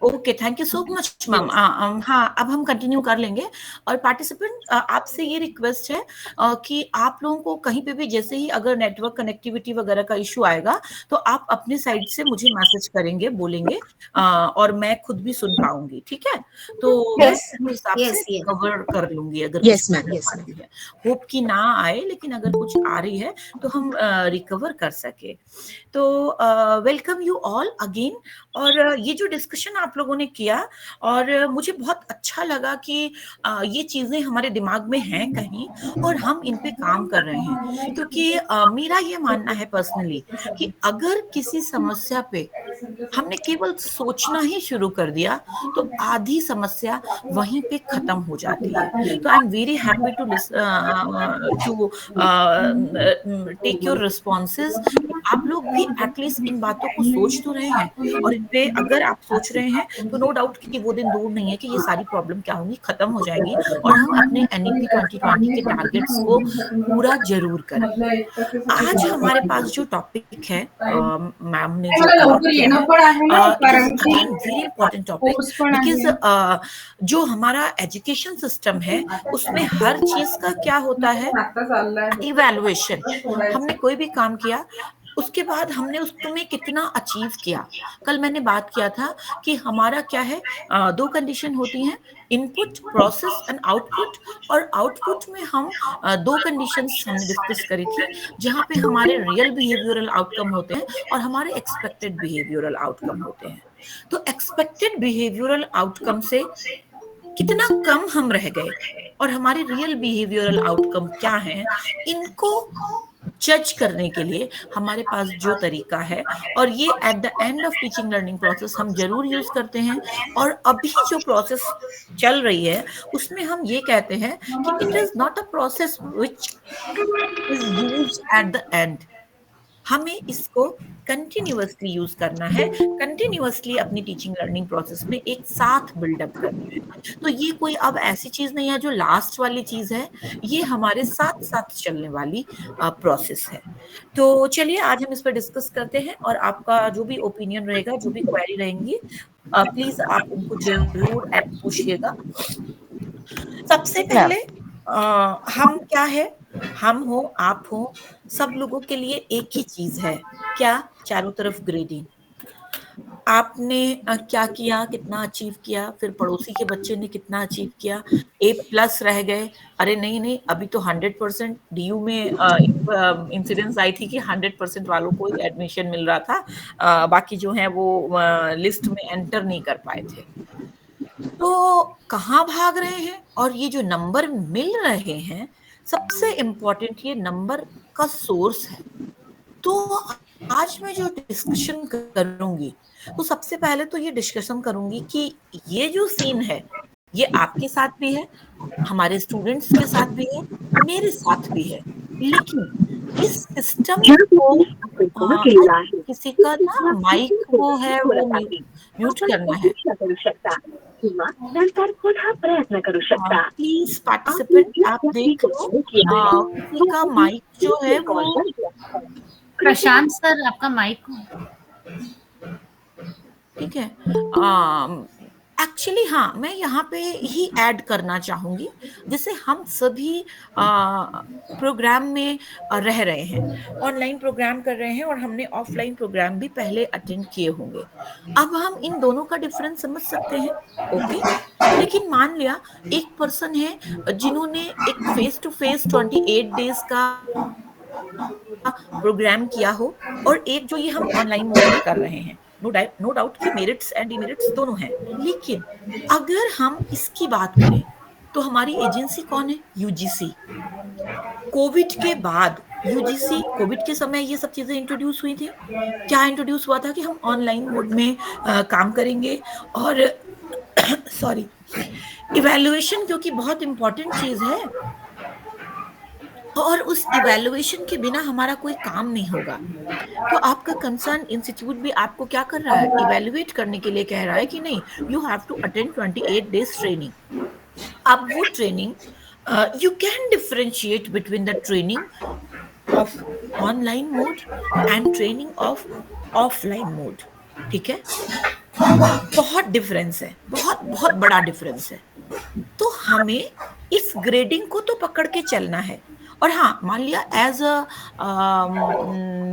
Okay, thank you so much ma'am. हाँ, अब हम कंटिन्यू कर लेंगे। और पार्टिसिपेंट, आपसे ये रिक्वेस्ट है कि आप लोगों को कहीं पे भी जैसे ही अगर नेटवर्क कनेक्टिविटी वगैरह का इशू आएगा तो आप अपने साइड से मुझे मैसेज करेंगे, बोलेंगे, और मैं खुद भी सुन पाऊंगी, ठीक है? तो मैं यस उस हिसाब से यस यस कवर कर लूंगी अगर कुछ yes ma'am, problem yes ma'am. आती है। होप कि ना आए, लेकिन अगर कुछ आ रही है तो हम रिकवर कर सके। तो वेलकम यू ऑल अगेन। और ये जो डिस्कशन आप लोगों ने किया, और मुझे बहुत अच्छा लगा कि ये चीजें हमारे दिमाग में हैं कहीं, और हम इन पे काम कर रहे हैं। क्योंकि मेरा ये मानना है पर्सनली कि अगर किसी समस्या पे हमने केवल सोचना ही शुरू कर दिया तो आधी समस्या वहीं पे खत्म हो जाती है। तो I am very happy to take your responses. आप लोग भी एटलीस्ट इन बातों को सोच तो रहे हैं, और इन पे अगर आप सोच रहे हैं तो नो डाउट कि वो दिन दूर नहीं है कि ये सारी प्रॉब्लम क्या होंगी, खत्म हो जाएंगी, और हम अपने एनईपी 2020 के टारगेट्स को पूरा जरूर करेंगे। आज हमारे पास जो टॉपिक है, मैम ने जो अलॉट किया है, it is again very important topic. Because जो हमारा एजुकेशन सिस्टम है उसमें हर चीज का क्या होता है, इवैल्यूएशन। हमने कोई भी काम किया, उसके बाद हमने उसमें कितना अचीव किया। कल मैंने बात किया था कि हमारा क्या है, दो कंडीशन होती हैं, इनपुट, प्रोसेस एंड आउटपुट। और आउटपुट में हम दो कंडीशंस हमने डिस्कस करी थी, जहां पे हमारे रियल बिहेवियरल आउटकम होते हैं और हमारे एक्सपेक्टेड बिहेवियरल आउटकम होते हैं। तो एक्सपेक्टेड बिहेवियरल आउटकम से कितना कम हम रह गए और हमारे रियल बिहेवियरल आउटकम क्या हैं, इनको जज करने के लिए हमारे पास जो तरीका है, और ये at the end of teaching learning process हम जरूर यूज करते हैं। और अभी जो प्रोसेस चल रही है उसमें हम ये कहते हैं कि it is not a process which is use at the end. हमें इसको कंटिन्यूअसली यूज करना है, कंटिन्यूअसली अपनी टीचिंग लर्निंग प्रोसेस में एक साथ बिल्डअप करना है। तो ये कोई अब ऐसी चीज नहीं है जो लास्ट वाली चीज है, ये हमारे साथ साथ चलने वाली प्रोसेस है। तो चलिए आज हम इस पर डिस्कस करते हैं, और आपका जो भी ओपिनियन रहेगा, जो भी क्वेरी रहेंगी, प्लीज आप उनको जरूर पूछिएगा। सबसे मैम। पहले हम क्या है, हम हो, आप हो, सब लोगों के लिए एक ही चीज है, क्या? चारों तरफ ग्रेडिंग। आपने क्या किया, कितना अचीव किया, फिर पड़ोसी के बच्चे ने कितना अचीव किया, A+ रह गए, अरे नहीं नहीं, अभी तो 100% DU में इंसिडेंस आई थी कि 100% वालों को ही एडमिशन मिल रहा था, बाकी जो है वो लिस्ट में एंटर नहीं कर पाए थे। तो कहाँ भाग रहे हैं, और ये जो नंबर मिल रहे हैं, सबसे इंपॉर्टेंट ये नंबर का सोर्स है। तो आज मैं जो डिस्कशन करूंगी, तो सबसे पहले तो ये डिस्कशन करूंगी कि ये जो सीन है ये आपके साथ भी है, हमारे स्टूडेंट्स के साथ भी है, मेरे साथ भी है। लेकिन इस सिस्टम को आई थिंक किसी का ना माइक वो है, वो म्यूट करना है। प्लीज पार्टिसिपेंट आप देख लो, किसी का माइक जो है वो, प्रशांत सर आपका माइक ठीक है। एक्चुअली हाँ, मैं यहाँ पे ही ऐड करना चाहूंगी, जिसे हम सभी प्रोग्राम में रह रहे हैं, ऑनलाइन प्रोग्राम कर रहे हैं, और हमने ऑफलाइन प्रोग्राम भी पहले अटेंड किए होंगे। अब हम इन दोनों का डिफरेंस समझ सकते हैं, ओके। लेकिन मान लिया एक पर्सन है जिन्होंने एक फेस टू फेस 28 डेज का प्रोग्राम किया हो, और एक जो ये हम ऑनलाइन मोड में कर रहे हैं। नो डाउट कि मेरिट्स एंड डिमेरिट्स दोनों हैं। लेकिन अगर हम इसकी बात करें तो हमारी एजेंसी कौन है? यूजीसी। कोविड के बाद यूजीसी, कोविड के समय ये सब चीजें इंट्रोड्यूस हुई थी। क्या इंट्रोड्यूस हुआ था कि हम ऑनलाइन मोड में काम करेंगे, और सॉरी, इवैल्यूएशन क्योंकि बहुत इंपॉर्टेंट चीज है, और उस इवैल्यूएशन के बिना हमारा कोई काम नहीं होगा। तो आपका कंसर्न इंस्टीट्यूट भी आपको क्या कर रहा है, इवैल्यूएट करने के लिए कह रहा है कि नहीं, you have to attend 28 days training. अब वो training, you can differentiate between the training of online mode and training of offline mode, ठीक है। बहुत डिफरेंस है, बहुत बहुत बड़ा डिफरेंस है। तो हमें इस ग्रेडिंग को तो पकड़ के चलना है। और हाँ, मान लिया एज अ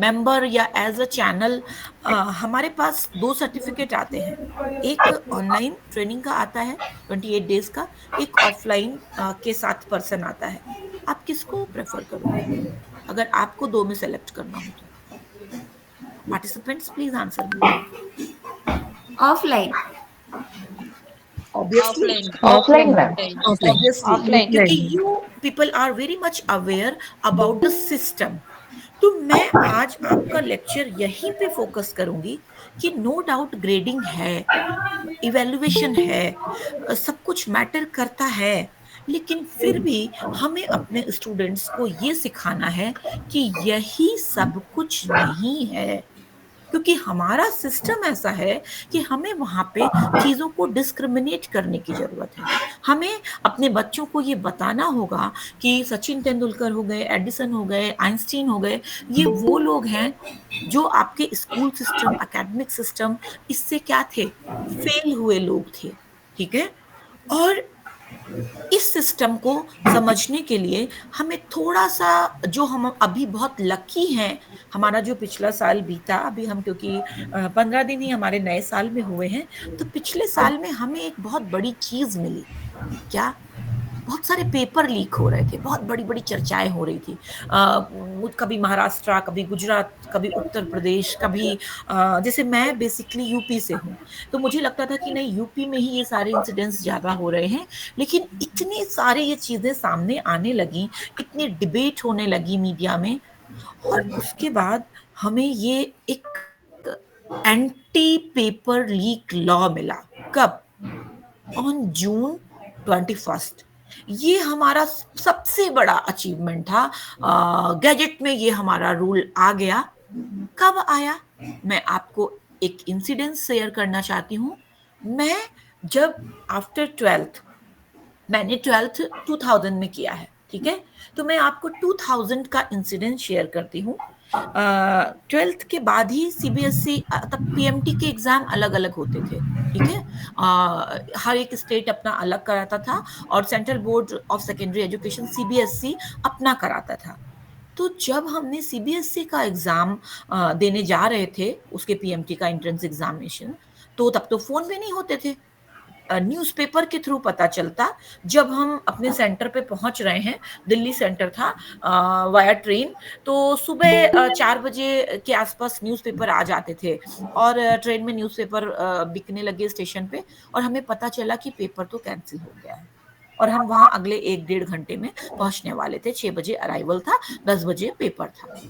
मेंबर या एज अ चैनल हमारे पास 2 सर्टिफिकेट आते हैं। एक ऑनलाइन ट्रेनिंग का आता है 28 डेज का, एक ऑफलाइन के साथ पर्सन आता है। आप किसको प्रेफर करोगे अगर आपको 2 में सेलेक्ट करना हो तो? Participants please answer me. Offline. Obviously offline. Offline ma'am. Offline. Obviously, offline. क्योंकि you people are very much aware about the system. तो मैं आज आपका लेक्चर यहीं पे फोकस करूंगी कि नो डाउट ग्रेडिंग है, इवैल्यूएशन है, सब कुछ मैटर करता है, लेकिन फिर भी हमें अपने स्टूडेंट्स को ये सिखाना है कि यही सब कुछ नहीं है। क्योंकि हमारा सिस्टम ऐसा है कि हमें वहां पे चीजों को डिस्क्रिमिनेट करने की जरूरत है। हमें अपने बच्चों को ये बताना होगा कि सचिन तेंदुलकर हो गए, एडिसन हो गए, आइंस्टीन हो गए, ये वो लोग हैं जो आपके स्कूल सिस्टम, एकेडमिक सिस्टम, इससे क्या थे, फेल हुए लोग थे। ठीक है। और इस सिस्टम को समझने के लिए हमें थोड़ा सा, जो हम अभी बहुत लकी हैं, हमारा जो पिछला साल बीता, अभी हम क्योंकि 15 दिन ही हमारे नए साल में हुए हैं, तो पिछले साल में हमें एक बहुत बड़ी चीज मिली। क्या? बहुत सारे पेपर लीक हो रहे थे, बहुत बड़ी बड़ी चर्चाएं हो रही थी। कभी महाराष्ट्र, कभी गुजरात, कभी उत्तर प्रदेश, कभी जैसे मैं बेसिकली यूपी से हूँ, तो मुझे लगता था कि नहीं, यूपी में ही ये सारे इंसिडेंट्स ज्यादा हो रहे हैं। लेकिन इतनी सारे ये चीजें सामने आने लगी, इतनी डिबेट होने लगी मीडिया में, और उसके बाद हमें ये एक एंटी पेपर लीक लॉ मिला। कब? On June 21। ये हमारा सबसे बड़ा अचीवमेंट था। गैजेट में ये हमारा रूल आ गया। कब आया? मैं आपको एक इंसिडेंट शेयर करना चाहती हूँ। मैं जब आफ्टर 12th, मैंने 12th 2000 में किया है, ठीक है, तो मैं आपको 2000 का इंसिडेंट शेयर करती हूँ। 12th के बाद ही सीबीएसई, तब पीएमटी के एग्जाम अलग अलग होते थे, ठीक है। हर एक स्टेट अपना अलग कराता था, और central board of secondary education CBSE अपना कराता था। तो जब हमने सीबीएसई का एग्जाम देने जा रहे थे, उसके पीएमटी का एंट्रेंस एग्जामिनेशन, तो तब तो फोन भी नहीं होते थे, न्यूज़पेपर के थ्रू पता चलता। जब हम अपने सेंटर पे पहुंच रहे हैं, दिल्ली सेंटर था, वाया ट्रेन, तो सुबह 4 बजे के आसपास न्यूज़पेपर आ जाते थे, और ट्रेन में न्यूज़पेपर बिकने लगे स्टेशन पे, और हमें पता चला कि पेपर तो कैंसिल हो गया है, और हम वहां अगले 1-1.5 घंटे में पहुंचने वाले थे। 6 बजे अराइवल था, 10 बजे पेपर था।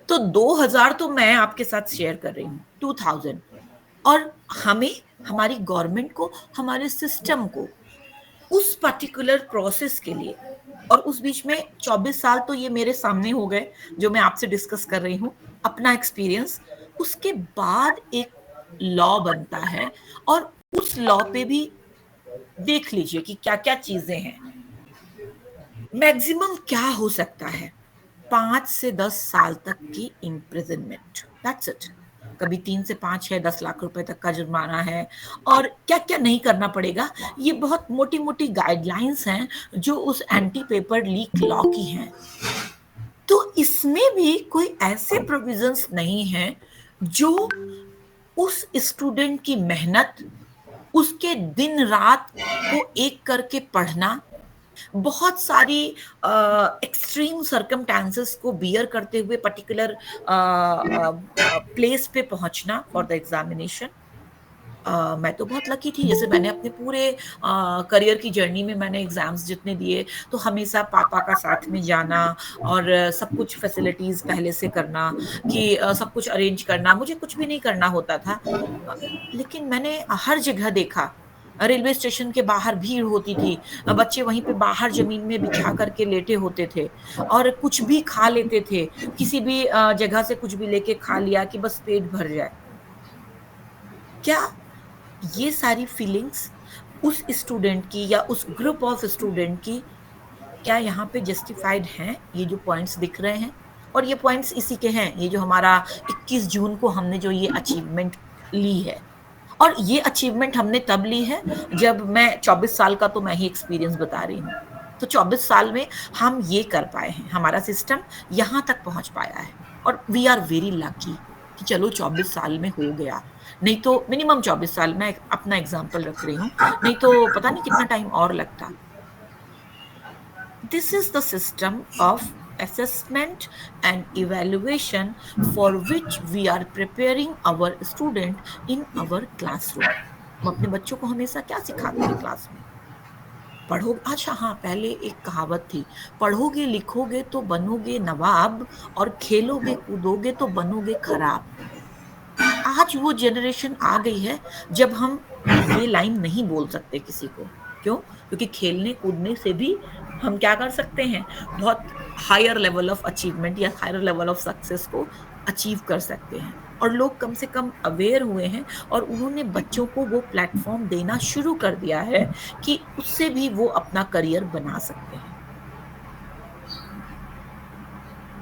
तो 2000 तो मैं आपके साथ शेयर कर रही हूँ, 2000। और हमें, हमारी गवर्नमेंट को, हमारे सिस्टम को उस पर्टिकुलर प्रोसेस के लिए, और उस बीच में 24 साल तो ये मेरे सामने हो गए जो मैं आपसे डिस्कस कर रही हूँ, अपना एक्सपीरियंस। उसके बाद एक लॉ बनता है, और उस लॉ पे भी देख लीजिए कि क्या क्या चीजें हैं। मैक्सिमम क्या हो सकता है? 5 से 10 साल तक की इम्प्रिजनमेंट, दैट्स इट। कभी 3 से 5 है, 10 लाख रुपए तक का जुर्माना है, और क्या क्या नहीं करना पड़ेगा, ये बहुत मोटी मोटी गाइडलाइंस हैं जो उस एंटी पेपर लीक लॉ की हैं। तो इसमें भी कोई ऐसे प्रोविजंस नहीं हैं जो उस स्टूडेंट की मेहनत, उसके दिन रात को एक करके पढ़ना, बहुत सारी एक्सट्रीम सर्कमस्टांसेस को बियर करते हुए पर्टिकुलर प्लेस पे पहुंचना फॉर द एग्जामिनेशन। मैं तो बहुत लकी थी, जैसे मैंने अपने पूरे करियर की जर्नी में मैंने एग्जाम्स जितने दिए, तो हमेशा पापा का साथ में जाना, और सब कुछ फैसिलिटीज पहले से करना, कि सब कुछ अरेंज करना, मुझे कुछ भी नहीं करना होता था। लेकिन मैंने हर जगह देखा, रेलवे स्टेशन के बाहर भीड़ होती थी, बच्चे वहीं पे बाहर जमीन में बिछा करके लेटे होते थे, और कुछ भी खा लेते थे, किसी भी जगह से कुछ भी लेके खा लिया कि बस पेट भर जाए। क्या ये सारी फीलिंग्स उस स्टूडेंट की या उस ग्रुप ऑफ स्टूडेंट की, क्या यहाँ पे जस्टिफाइड हैं? ये जो पॉइंट्स दिख रहे हैं, और ये पॉइंट्स इसी के हैं, ये जो हमारा 21 जून को हमने जो ये अचीवमेंट ली है, और ये अचीवमेंट हमने तब ली है जब मैं 24 साल का, तो मैं ही एक्सपीरियंस बता रही हूँ, तो 24 साल में हम ये कर पाए हैं, हमारा सिस्टम यहाँ तक पहुंच पाया है, और वी आर वेरी लकी कि चलो 24 साल में हो गया। नहीं तो मिनिमम 24 साल, मैं अपना एग्जाम्पल रख रही हूँ, नहीं तो पता नहीं कितना टाइम और लगता। This is the system of assessment and evaluation for which we are preparing our student in our classroom. हम अपने बच्चों को हमेशा क्या सिखाते हैं क्लास में? पढ़ो, अच्छा हाँ, पहले एक कहावत थी, पढ़ोगे लिखोगे तो बनोगे नवाब, और खेलोगे कूदोगे तो बनोगे खराब। आज वो जनरेशन आ गई है जब हम ये लाइन नहीं बोल सकते किसी को। क्यों? क्योंकि खेलने कूदने से भी हम क्या कर सकते हैं, बहुत हायर लेवल ऑफ अचीवमेंट या हायर लेवल ऑफ सक्सेस को अचीव कर सकते हैं। और लोग कम से कम अवेयर हुए हैं, और उन्होंने बच्चों को वो प्लेटफॉर्म देना शुरू कर दिया है कि उससे भी वो अपना करियर बना सकते हैं।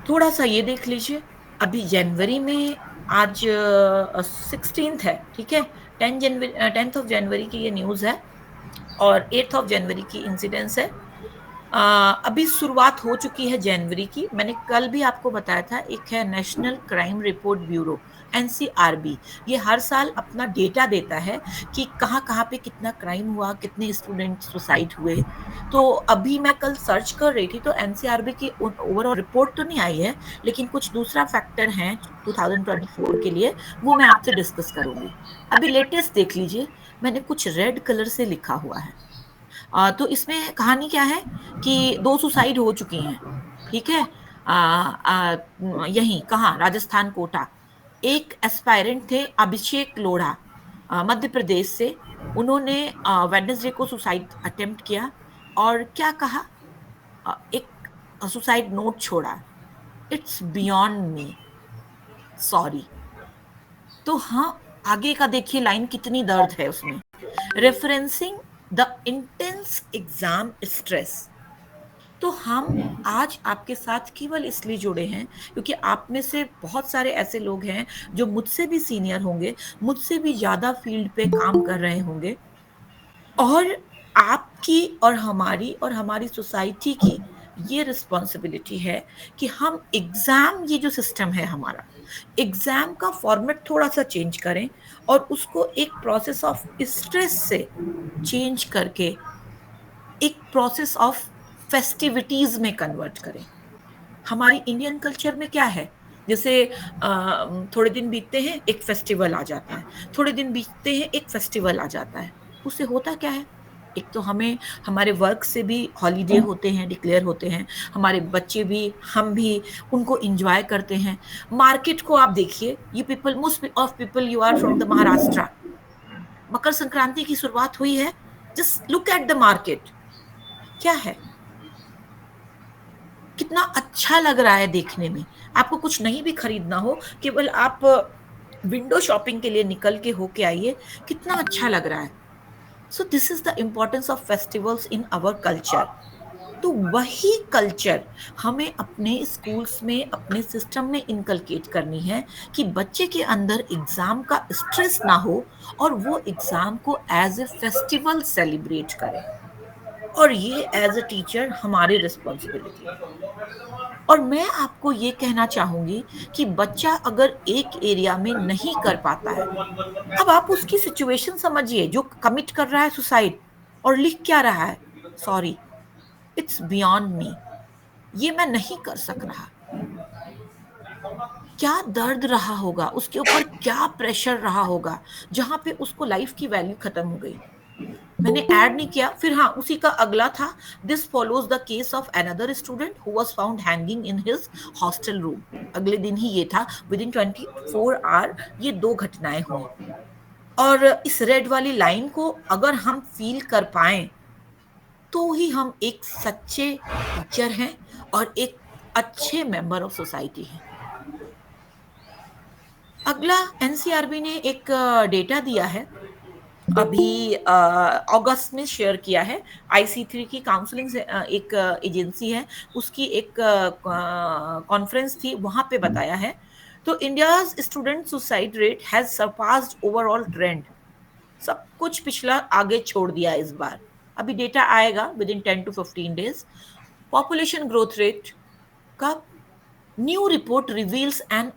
थोड़ा सा ये देख लीजिए, अभी जनवरी में, आज 16 है, ठीक है, 10th ऑफ जनवरी की ये न्यूज है, और 8th ऑफ जनवरी की इंसिडेंस है। अभी शुरुआत हो चुकी है जनवरी की। मैंने कल भी आपको बताया था, एक है national crime report bureau, NCRB. ये हर साल अपना डेटा देता है कि कहाँ कहाँ पे कितना क्राइम हुआ, कितने स्टूडेंट सुसाइड हुए। तो अभी मैं कल सर्च कर रही थी, तो एनसीआरबी की ओवरऑल रिपोर्ट तो नहीं आई है, लेकिन कुछ दूसरा फैक्टर है 2024 के लिए, वो मैं आपसे डिस्कस करूंगी। अभी लेटेस्ट देख लीजिए, मैंने कुछ रेड कलर से लिखा हुआ है। तो इसमें कहानी क्या है कि 2 सुसाइड हो चुकी हैं, ठीक है। यहीं कहाँ, राजस्थान कोटा। एक एस्पायरेंट थे अभिषेक लोढ़ा, मध्य प्रदेश से। उन्होंने वेडनेसडे को सुसाइड अटेम्प्ट किया, और क्या कहा, एक सुसाइड नोट छोड़ा, इट्स बियॉन्ड मी, सॉरी। तो हाँ, आगे का देखिए लाइन कितनी दर्द है उसमें, referencing the intense exam stress. तो हम आज आपके साथ केवल इसलिए जुड़े हैं क्योंकि आप में से बहुत सारे ऐसे लोग हैं जो मुझसे भी सीनियर होंगे, मुझसे भी ज्यादा फील्ड पे काम कर रहे होंगे, और आपकी और हमारी सोसाइटी की ये रिस्पॉन्सिबिलिटी है कि हम एग्जाम, ये जो सिस्टम है हमारा, एग्जाम का फॉर्मेट थोड़ा सा चेंज करें, और उसको एक प्रोसेस ऑफ स्ट्रेस से चेंज करके एक प्रोसेस ऑफ फेस्टिविटीज में कन्वर्ट करें। हमारी इंडियन कल्चर में क्या है, जैसे थोड़े दिन बीतते हैं एक फेस्टिवल आ जाता है, थोड़े दिन बीतते हैं एक फेस्टिवल आ जाता है। उससे होता क्या है, एक तो हमें हमारे वर्क से भी हॉलीडे होते हैं, डिक्लेयर होते हैं, हमारे बच्चे भी, हम भी उनको एंजॉय करते हैं। मार्केट को आप देखिए, you people, most of people you are from the Maharashtra, Makar Sankranti की शुरुआत हुई है, just look at the market, क्या है, कितना अच्छा लग रहा है देखने में। आपको कुछ नहीं भी खरीदना हो, केवल आप विंडो शॉपिंग के लिए निकल के होके आइए, कितना अच्छा लग रहा है। So this is the importance of festivals in our culture. तो वही कल्चर हमें अपने स्कूल्स में, अपने सिस्टम में इनकलकेट करनी है कि बच्चे के अंदर एग्जाम का स्ट्रेस ना हो, और वो एग्जाम को एज ए फेस्टिवल सेलिब्रेट करें, और ये एज अ टीचर हमारी रिस्पॉन्सिबिलिटी है। और मैं आपको ये कहना चाहूंगी कि बच्चा अगर एक एरिया में नहीं कर पाता है, अब आप उसकी सिचुएशन समझिए, जो कमिट कर रहा है सुसाइड और लिख क्या रहा है, सॉरी, इट्स बियॉन्ड मी, ये मैं नहीं कर सक रहा। क्या दर्द रहा होगा उसके ऊपर, क्या प्रेशर रहा होगा, जहां पे उसको लाइफ की वैल्यू खत्म हो गई। मैंने ऐड नहीं किया। फिर हाँ, उसी का अगला था, this follows the case of another student who was found hanging in his hostel room. अगले दिन ही ये था, विद इन 24 आवर ये 2 घटनाएं हुई। और इस रेड वाली लाइन को अगर हम फील कर पाए, तो ही हम एक सच्चे टीचर हैं और एक अच्छे मेंबर ऑफ सोसाइटी हैं। अगला, एनसीआरबी ने एक डेटा दिया है, अभी अगस्त में शेयर किया है। IC3 की काउंसलिंग एक एजेंसी है, उसकी एक कॉन्फ्रेंस थी, वहां पे बताया है। तो India's student suicide rate has surpassed overall trend. सब कुछ पिछला आगे छोड़ दिया इस बार। अभी डेटा आएगा with in 10 to 15 days. Population growth rate का new report reveals an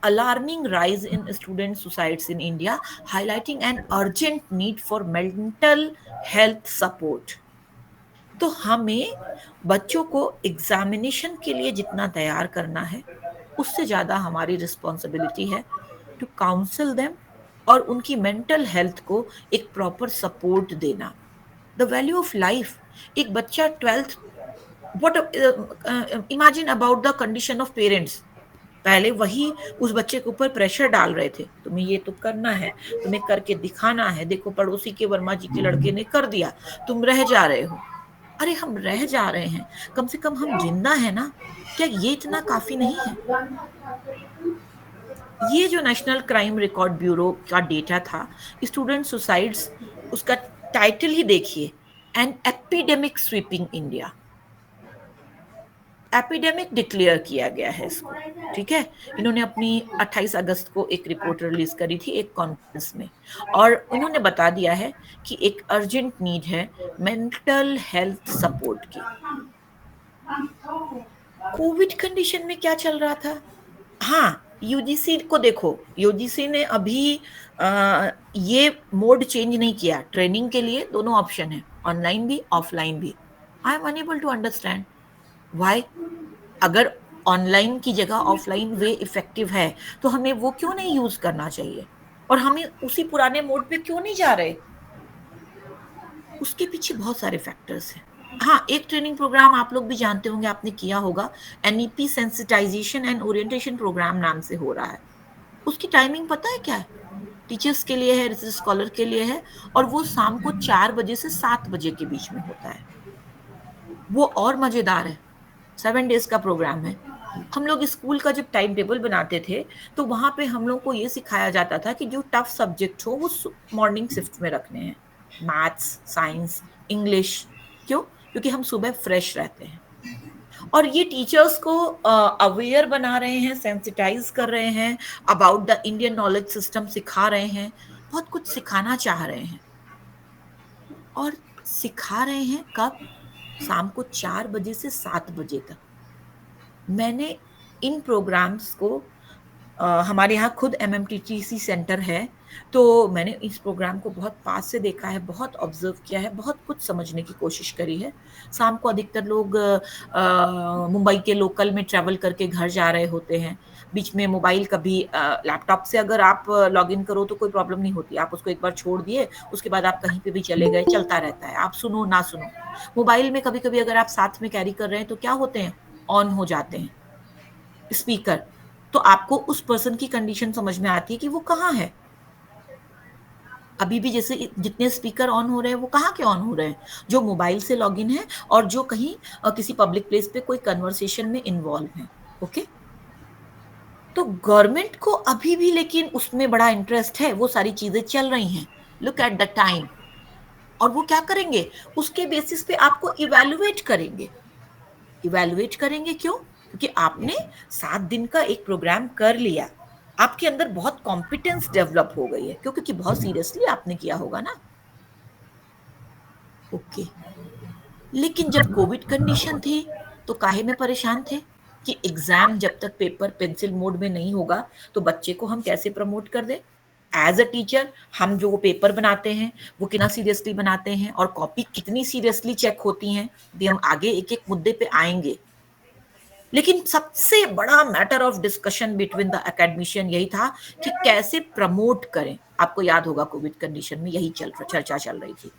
alarming rise in student suicides in India, highlighting an urgent need for mental health support. तो हमें बच्चों को एग्जामिनेशन के लिए जितना तैयार करना है उससे ज्यादा हमारी रिस्पॉन्सिबिलिटी है टू काउंसिल देम और उनकी मेंटल हेल्थ को एक प्रॉपर सपोर्ट देना। द वैल्यू ऑफ लाइफ, एक बच्चा 12th, what imagine about the condition of parents. पहले वही उस बच्चे के ऊपर प्रेशर डाल रहे थे, तुम्हें ये तो करना है, तुम्हें करके दिखाना है, देखो पड़ोसी के वर्मा जी के लड़के ने कर दिया, तुम रह जा रहे हो। अरे हम रह जा रहे हैं, कम से कम हम जिंदा है ना, क्या ये इतना काफी नहीं है? ये जो नेशनल क्राइम रिकॉर्ड ब्यूरो का डेटा था, स्टूडेंट सुसाइड्स, उसका टाइटल ही देखिए, an epidemic sweeping India. Epidemic declare किया गया है इसको, ठीक है। इन्होंने अपनी 28 अगस्त को एक रिपोर्ट रिलीज करी थी एक कॉन्फ्रेंस में, और उन्होंने बता दिया है कि एक अर्जेंट नीड है मेंटल हेल्थ सपोर्ट की। कोविड कंडीशन में क्या चल रहा था? हाँ, यूजीसी को देखो, यूजीसी ने अभी ये मोड चेंज नहीं किया। ट्रेनिंग के लिए दोनों ऑप्शन है, ऑनलाइन भी ऑफलाइन भी। I am unable to understand why. अगर ऑनलाइन की जगह ऑफलाइन वे इफेक्टिव है तो हमें वो क्यों नहीं यूज करना चाहिए, और हमें उसी पुराने मोड पे क्यों नहीं जा रहे? उसके पीछे बहुत सारे फैक्टर्स हैं। हाँ, एक ट्रेनिंग प्रोग्राम आप लोग भी जानते होंगे, आपने किया होगा, NEP sensitization and orientation program नाम से हो रहा है। उसकी टाइमिंग पता है क्या है? टीचर्स के लिए है, रिसर्च स्कॉलर के लिए है, और वो शाम को 4 बजे से 7 बजे के बीच में होता है। वो और मजेदार है, 7 डेज का प्रोग्राम है। हम लोग स्कूल का जब टाइम टेबल बनाते थे तो वहां पे हम लोग को ये सिखाया जाता था कि जो टफ सब्जेक्ट हो वो मॉर्निंग शिफ्ट में रखने हैं, मैथ्स, साइंस, इंग्लिश। क्यों? क्योंकि हम सुबह फ्रेश रहते हैं। और ये टीचर्स को अवेयर बना रहे हैं, सेंसिटाइज कर रहे हैं about the Indian knowledge system, सिखा रहे हैं, बहुत कुछ सिखाना चाह रहे हैं। और सिखा रहे हैं कब? शाम को 4 बजे से 7 बजे तक। मैंने इन प्रोग्राम्स को हमारे यहाँ खुद MMTTC सेंटर है, तो मैंने इस प्रोग्राम को बहुत पास से देखा है, बहुत ऑब्जर्व किया है, बहुत कुछ समझने की कोशिश करी है। शाम को अधिकतर लोग मुंबई के लोकल में ट्रैवल करके घर जा रहे होते हैं। बीच में मोबाइल, कभी लैपटॉप से अगर आप लॉग इन करो तो कोई प्रॉब्लम नहीं होती, आप उसको एक बार छोड़ दिए, उसके बाद आप कहीं पे भी चले गए, चलता रहता है, आप सुनो ना सुनो। मोबाइल में कभी कभी अगर आप साथ में कैरी कर रहे हैं तो क्या होते हैं, ऑन हो जाते हैं स्पीकर, तो आपको उस पर्सन की कंडीशन समझ में आती है कि वो कहाँ है। अभी भी जैसे जितने स्पीकर ऑन हो रहे हैं वो कहाँ के ऑन हो रहे हैं? जो मोबाइल से लॉगिन है और जो कहीं किसी पब्लिक प्लेस पे कोई कन्वर्सेशन में इन्वॉल्व है। ओके, तो गवर्नमेंट को अभी भी लेकिन उसमें बड़ा इंटरेस्ट है, वो सारी चीजें चल रही हैं। Look at the time. और वो क्या करेंगे? उसके बेसिस पे आपको इवेलुएट करेंगे। इवेलुएट करेंगे क्यों? क्योंकि आपने 7 दिन का एक प्रोग्राम कर लिया, आपके अंदर बहुत कॉम्पिटेंस डेवलप हो गई है, क्योंकि बहुत सीरियसली आपने किया होगा ना। ओके, लेकिन जब कोविड कंडीशन थी तो काहे में परेशान थे कि एग्जाम जब तक पेपर पेंसिल मोड में नहीं होगा तो बच्चे को हम कैसे प्रमोट कर दे। एज अ टीचर हम जो पेपर बनाते हैं वो कितना सीरियसली बनाते हैं और कॉपी कितनी सीरियसली चेक होती हैं, भी हम आगे एक एक मुद्दे पे आएंगे। लेकिन सबसे बड़ा matter of discussion between the academician यही था कि कैसे प्रमोट करें। आपको याद होगा कोविड कंडीशन में यही चर्चा चल रही थी।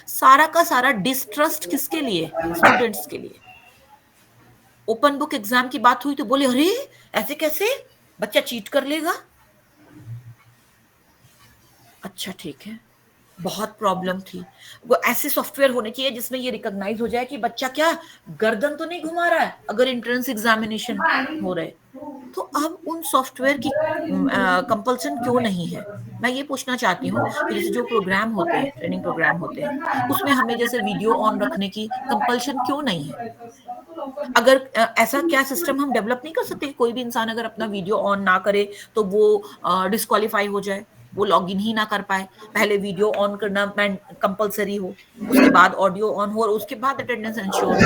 सारा का सारा डिस्ट्रस्ट किसके लिए? स्टूडेंट्स के लिए। ओपन बुक एग्जाम की बात हुई तो बोले अरे ऐसे कैसे, बच्चा चीट कर लेगा। अच्छा ठीक है, बहुत प्रॉब्लम थी। वो ऐसे सॉफ्टवेयर होने चाहिए जिसमें ये रिकॉग्नाइज हो जाए कि बच्चा क्या गर्दन तो नहीं घुमा रहा है अगर एंट्रेंस एग्जामिनेशन हो रहे। तो अब उन सॉफ्टवेयर की कंपल्सन क्यों नहीं है? मैं ये पूछना चाहती हूँ कि जैसे जो प्रोग्राम होते हैं, ट्रेनिंग प्रोग्राम होते हैं, उसमें हमें जैसे वीडियो ऑन रखने की कंपल्शन क्यों नहीं है? अगर ऐसा क्या सिस्टम हम डेवलप नहीं कर सकते? कोई भी इंसान अगर अपना वीडियो ऑन ना करे तो वो डिस्क्वालीफाई हो जाए। वो लॉगिन ही ना कर पाए, पहले वीडियो ऑन करना कंपलसरी हो, उसके बाद ऑडियो ऑन हो और उसके बाद अटेंडेंस इंश्योर हो,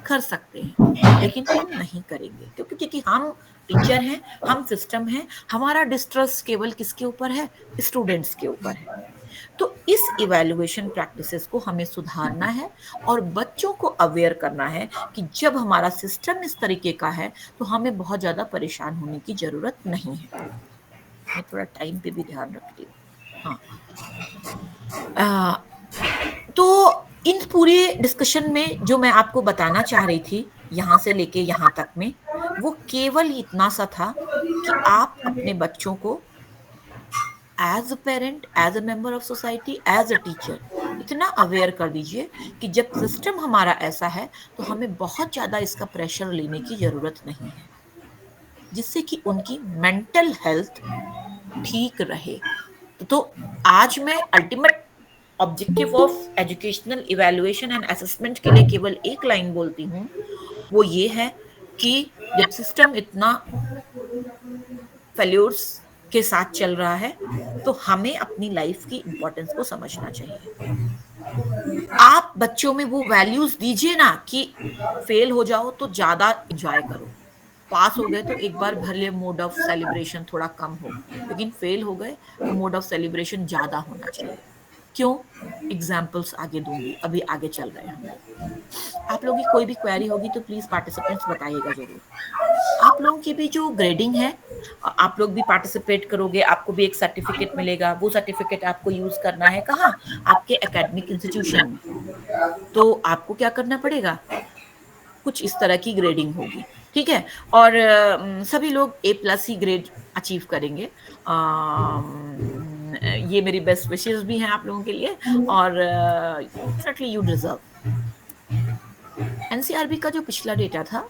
कर सकते हैं, लेकिन हम नहीं करेंगे क्योंकि हम टीचर हैं, हम सिस्टम हैं, हमारा डिस्ट्रस्ट केवल किसके ऊपर है, स्टूडेंट्स के ऊपर है। तो इस इवैल्यूएशन प्रैक्टिसेस को हमें सुधारना है और बच्चों को अवेयर करना है कि जब हमारा सिस्टम इस तरीके का है तो हमें बहुत ज्यादा परेशान होने की जरूरत नहीं है। मैं थोड़ा टाइम पे भी ध्यान रखती हूँ। हाँ, तो इन पूरे डिस्कशन में जो मैं आपको बताना चाह रही थी यहां से लेके यहां तक में, वो केवल इतना सा था कि आप अपने बच्चों को as a parent, as a member of society, as a teacher इतना अवेयर कर दीजिए कि जब सिस्टम हमारा ऐसा है तो हमें बहुत ज्यादा इसका प्रेशर लेने की जरूरत नहीं है, जिससे कि उनकी मेंटल हेल्थ ठीक रहे। तो आज मैं ultimate objective of educational evaluation and assessment के लिए केवल एक लाइन बोलती हूँ, वो ये है कि जब सिस्टम इतना फेल्योर्स के साथ चल रहा है तो हमें अपनी लाइफ की इंपॉर्टेंस को समझना चाहिए। आप बच्चों में वो वैल्यूज दीजिए ना कि फेल हो जाओ तो ज्यादा एंजॉय करो, पास हो गए तो एक बार भर ले मोड ऑफ सेलिब्रेशन थोड़ा कम हो, लेकिन फेल हो गए तो मोड ऑफ सेलिब्रेशन ज्यादा होना चाहिए। क्यों? एग्जाम्पल्स आगे दूंगी, अभी आगे चल रहे हैं हम लोग। आप लोगों की कोई भी क्वेरी होगी तो प्लीज पार्टिसिपेंट्स बताइएगा जरूर। आप लोगों की भी जो ग्रेडिंग है, आप लोग भी पार्टिसिपेट करोगे, आपको भी एक सर्टिफिकेट मिलेगा, वो सर्टिफिकेट आपको यूज करना है कहाँ? आपके एकेडमिक इंस्टीट्यूशन में। तो आपको क्या करना पड़ेगा? कुछ इस तरह की ग्रेडिंग होगी, ठीक है? और सभी लोग A+ ही ग्रेड अचीव करेंगे। ये मेरी बेस्ट विशेस भी हैं आप लोगों के लिए, और डेफिनेटली यू डिजर्व। एनसीआरबी का जो पिछला डेटा था,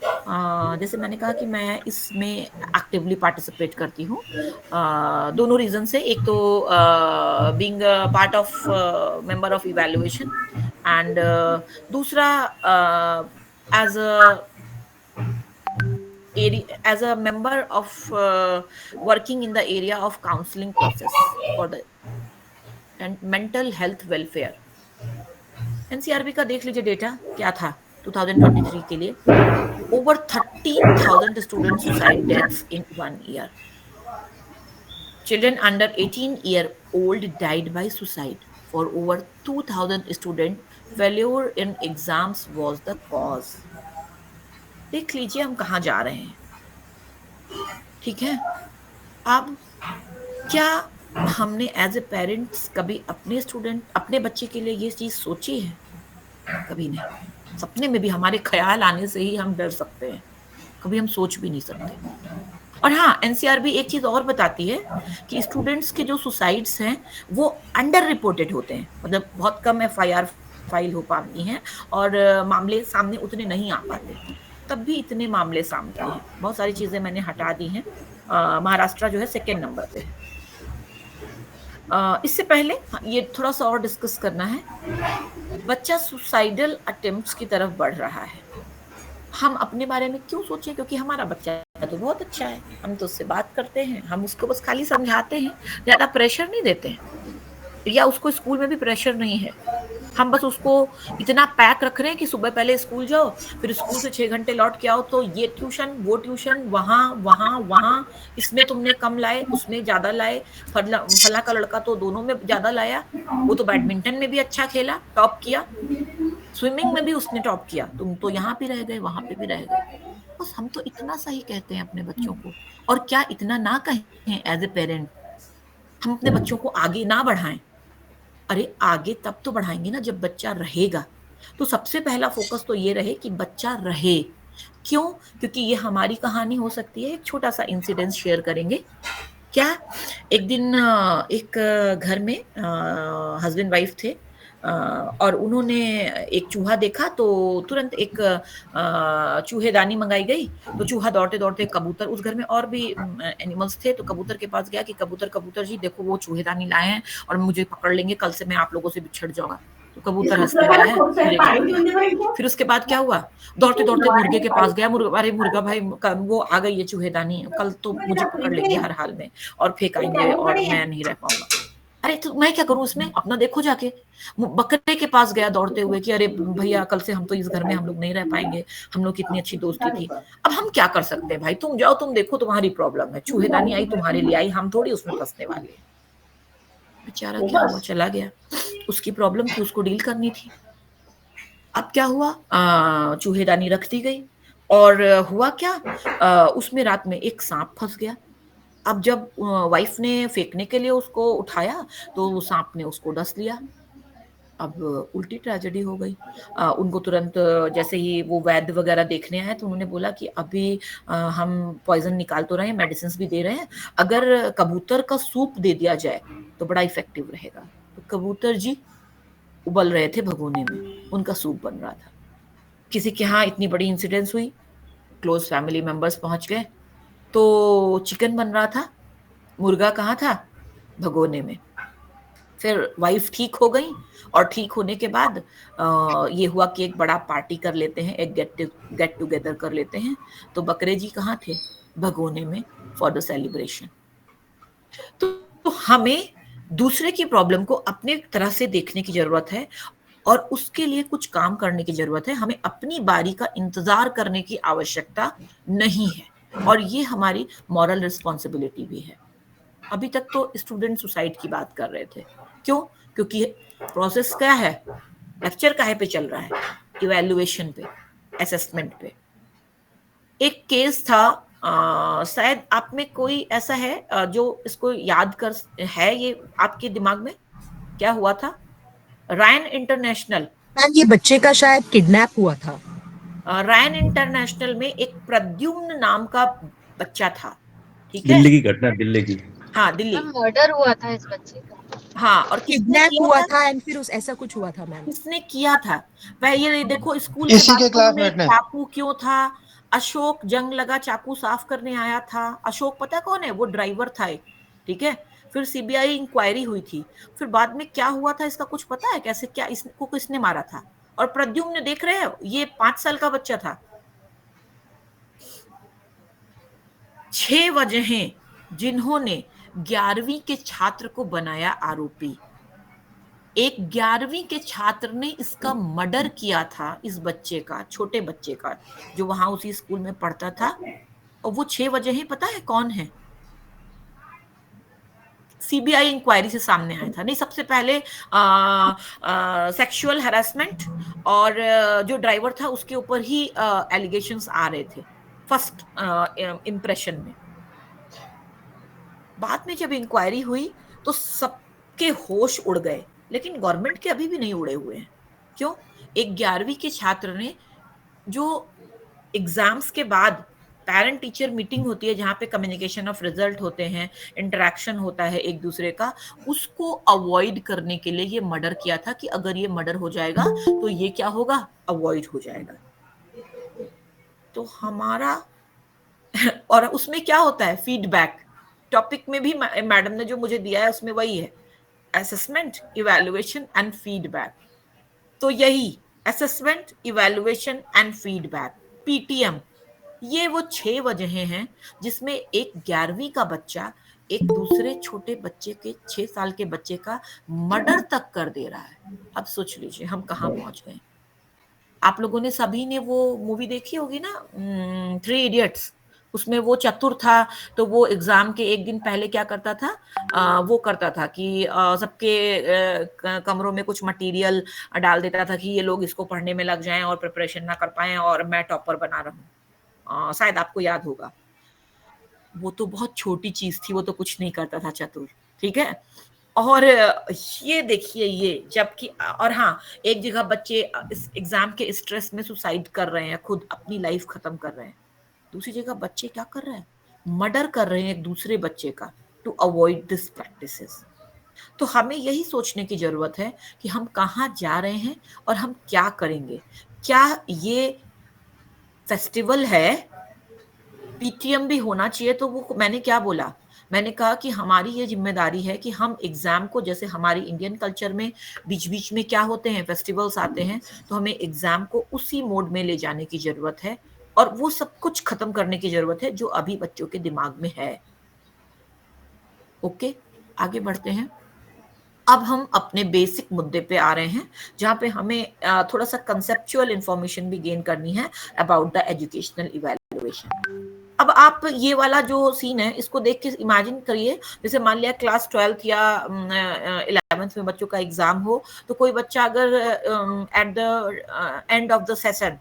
जैसे मैंने कहा कि मैं इसमें एक्टिवली पार्टिसिपेट करती हूँ दोनों रीजन से। एक तो being part of member of evaluation, and दूसरा as a member of working in the area of counseling process for the and mental health welfare। NCRB का देख लीजिए डेटा क्या था 2023 के लिए। Over 13,000 student suicide deaths in 1 year। Children under 18-year-old died by suicide। For over 2,000 students, failure in exams was the cause। देख लीजिए हम कहाँ जा रहे हैं, ठीक है? अब क्या हमने एज ए पेरेंट्स कभी अपने बच्चे के लिए ये चीज सोची है? कभी नहीं। सपने में भी हमारे ख्याल आने से ही हम डर सकते हैं, कभी हम सोच भी नहीं सकते। और हाँ, एनसीआरबी एक चीज और बताती है कि स्टूडेंट्स के जो सुसाइड्स हैं वो अंडर रिपोर्टेड होते हैं, मतलब बहुत कम एफआईआर फाइल हो पाती हैं और मामले सामने उतने नहीं आ पाते, तब भी इतने मामले सामने हैं। बहुत सारी चीजें मैंने हटा दी हैं। महाराष्ट्र जो है 2nd नंबर पे है। इससे पहले ये थोड़ा सा और डिस्कस करना है। बच्चा सुसाइडल अटेम्प्ट्स की तरफ बढ़ रहा है, हम अपने बारे में क्यों सोचें? क्योंकि हमारा बच्चा तो बहुत अच्छा है, हम तो उससे बात करते हैं, हम उसको बस खाली समझाते हैं, ज्यादा प्रेशर नहीं देते हैं, या उसको स्कूल में भी प्रेशर नहीं है। हम बस उसको इतना पैक रख रहे हैं कि सुबह पहले स्कूल जाओ, फिर स्कूल से 6 घंटे लौट के आओ तो ये ट्यूशन वो ट्यूशन, वहां इसमें तुमने कम लाए, उसमें ज्यादा लाए, फला का लड़का तो दोनों में ज्यादा लाया, वो तो बैडमिंटन में भी अच्छा खेला, टॉप किया, स्विमिंग में भी उसने टॉप किया, तुम तो यहाँ भी रह गए, वहां पे भी रह गए। बस हम तो इतना सा ही कहते हैं अपने बच्चों को, और क्या इतना ना कहें एज ए पेरेंट? हम अपने बच्चों को आगे ना बढ़ाएं? अरे आगे तब तो बढ़ाएंगे ना जब बच्चा रहेगा। तो सबसे पहला फोकस तो ये रहे कि बच्चा रहे। क्यों? क्योंकि ये हमारी कहानी हो सकती है। एक छोटा सा इंसिडेंस शेयर करेंगे। क्या एक दिन एक घर में हस्बैंड वाइफ थे, और उन्होंने एक चूहा देखा तो तुरंत एक चूहेदानी मंगाई गई। तो चूहा दौड़ते दौड़ते कबूतर, उस घर में और भी एनिमल्स थे, तो कबूतर के पास गया कि कबूतर जी देखो वो चूहेदानी लाए हैं और मुझे पकड़ लेंगे, कल से मैं आप लोगों से बिछड़ जाऊंगा। तो कबूतर हंसने वाला है, मुझे क्या पता। फिर उसके बाद क्या हुआ, दौड़ते दौड़ते मुर्गे के पास गया। मुर्गा, अरे मुर्गा भाई, वो आ गई है चूहेदानी, कल तो मुझे पकड़ लेगी हर हाल में और फेंकाएंगे और मैं नहीं रह पाऊंगा। अरे तो मैं क्या करूं उसमें, अपना देखो जाके। बकरे के पास गया दौड़ते हुए कि अरे भैया, कल से हम तो इस घर में हम लोग नहीं रह पाएंगे, हम लोग कितनी अच्छी दोस्ती थी। अब हम क्या कर सकते हैं भाई, तुम जाओ, तुम देखो, तुम्हारी प्रॉब्लम है, चूहेदानी आई तुम्हारे लिए आई, हम थोड़ी उसमें फंसने वाले हैं। बेचारा क्या हुआ, चला गया, उसकी प्रॉब्लम थी, उसको डील करनी थी। अब क्या हुआ, चूहेदानी रख दी गई और हुआ क्या, उसमें रात में एक सांप फंस गया। अब जब वाइफ ने फेंकने के लिए उसको उठाया तो सांप ने उसको डस लिया। अब उल्टी ट्रेजेडी हो गई। उनको तुरंत जैसे ही वो वैद्य वगैरह देखने आए तो उन्होंने बोला कि अभी हम पॉइजन निकाल तो रहे हैं, मेडिसिन भी दे रहे हैं, अगर कबूतर का सूप दे दिया जाए तो बड़ा इफेक्टिव रहेगा। तो कबूतर जी उबल रहे थे भगोने में, उनका सूप बन रहा था। किसी के यहाँ इतनी बड़ी इंसिडेंस हुई, क्लोज फैमिली मेंबर्स पहुंच गए, तो चिकन बन रहा था, मुर्गा कहाँ था, भगोने में। फिर वाइफ ठीक हो गई और ठीक होने के बाद ये हुआ कि एक बड़ा पार्टी कर लेते हैं, एक गेट टुगेदर कर लेते हैं। तो बकरे जी कहाँ थे, भगोने में, फॉर द सेलिब्रेशन। तो हमें दूसरे की प्रॉब्लम को अपने तरह से देखने की जरूरत है और उसके लिए कुछ काम करने की जरूरत है। हमें अपनी बारी का इंतजार करने की आवश्यकता नहीं है और ये हमारी मॉरल रिस्पॉन्सिबिलिटी भी है। अभी तक तो स्टूडेंट सुसाइड की बात कर रहे थे, क्यों, क्योंकि प्रोसेस क्या है, लेक्चर काहे पे चल रहा है, इवैल्यूएशन पे, असेसमेंट पे। एक केस था, शायद आप में कोई ऐसा है जो इसको याद कर है, ये आपके दिमाग में क्या हुआ था, रायन इंटरनेशनल। मैम ये बच्चे का शायद किडनैप हुआ था। रायन इंटरनेशनल में एक प्रद्युम्न नाम का बच्चा था, ठीक है, दिल्ली की घटना, दिल्ली की। हाँ दिल्ली, मर्डर हुआ था इस बच्चे का। हाँ, और किसने किडनैप किया हुआ था, था एंड फिर उस ऐसा कुछ हुआ था मैम। किसने किया था वह, ये देखो स्कूल के इसी के बाथरूम में क्लासमेट ने। चाकू क्यों था, अशोक जंग लगा चाकू साफ करने आया था। अशोक पता कौन है, वो ड्राइवर था एक, ठीक है। फिर सीबीआई इंक्वायरी हुई थी, फिर बाद में क्या हुआ था इसका कुछ पता है, कैसे क्या इसको किसने मारा था। और प्रद्युम्न देख रहे हो, ये 5 साल का बच्चा था। 6 वजहें जिन्होंने 11वीं के छात्र को बनाया आरोपी। एक 11वीं के छात्र ने इसका मर्डर किया था, इस बच्चे का, छोटे बच्चे का, जो वहां उसी स्कूल में पढ़ता था। और वो 6 वजहें पता है कौन है, सीबीआई इंक्वायरी से सामने आया था। नहीं, सबसे पहले सेक्सुअल हैरेसमेंट और जो ड्राइवर था उसके ऊपर ही एलिगेशंस आ रहे थे फर्स्ट इंप्रेशन में। बाद में जब इंक्वायरी हुई तो सबके होश उड़ गए, लेकिन गवर्नमेंट के अभी भी नहीं उड़े हुए हैं। क्यों, एक 11वीं के छात्र ने, जो एग्जाम्स के बाद पेरेंट टीचर मीटिंग होती है जहां पे कम्युनिकेशन ऑफ रिजल्ट होते हैं, इंटरेक्शन होता है एक दूसरे का, उसको अवॉइड करने के लिए ये मर्डर किया था कि अगर ये मर्डर हो जाएगा तो ये क्या होगा, अवॉइड हो जाएगा। तो हमारा और उसमें क्या होता है, फीडबैक टॉपिक में भी मैडम ने जो मुझे दिया है उसमें वही है, असेसमेंट, इवैल्यूएशन एंड फीडबैक। तो यही assessment, evaluation and feedback, PTM, ये वो 6 वजहें हैं जिसमें एक 11वीं का बच्चा एक दूसरे छोटे बच्चे के, 6 साल के बच्चे का मर्डर तक कर दे रहा है। अब सोच लीजिए हम कहाँ पहुंच गए। आप लोगों ने सभी ने वो मूवी देखी होगी ना, 3 इडियट्स। उसमें वो चतुर था, तो वो एग्जाम के एक दिन पहले क्या करता था, वो करता था कि सबके कमरों में कुछ मटेरियल डाल देता था कि ये लोग इसको पढ़ने में लग जाएं और प्रिपरेशन ना कर पाएं और मैं टॉपर बना रहा हूँ। शायद आपको याद होगा। वो तो बहुत छोटी चीज थी, वो तो कुछ नहीं करता था चतुर, ठीक है। और ये देखिए, ये जबकि, और हाँ, एक जगह बच्चे इस एग्जाम के स्ट्रेस में सुसाइड कर रहे हैं, खुद अपनी लाइफ खत्म कर रहे हैं। दूसरी जगह बच्चे क्या कर रहे हैं, मर्डर कर रहे हैं एक दूसरे बच्चे का, टू अवॉइड दिस प्रैक्टिसेस। तो हमें यही सोचने की जरूरत है कि हम कहाँ जा रहे हैं और हम क्या करेंगे। क्या ये फेस्टिवल है, पीटीएम भी होना चाहिए। तो वो मैंने क्या बोला, मैंने कहा कि हमारी ये जिम्मेदारी है कि हम एग्जाम को, जैसे हमारी इंडियन कल्चर में बीच बीच में क्या होते हैं, फेस्टिवल्स आते हैं, तो हमें एग्जाम को उसी मोड में ले जाने की जरूरत है और वो सब कुछ खत्म करने की जरूरत है जो अभी बच्चों के दिमाग में है। ओके, आगे बढ़ते हैं। अब हम अपने बेसिक मुद्दे पे आ रहे हैं जहां पे हमें थोड़ा सा कंसेप्चुअल इंफॉर्मेशन भी गेन करनी है अबाउट द एजुकेशनल इवैल्यूएशन। अब आप ये वाला जो सीन है इसको देख के इमेजिन करिए, जैसे मान लिया क्लास 12th या 11th में बच्चों का एग्जाम हो, तो कोई बच्चा अगर at the end of the session,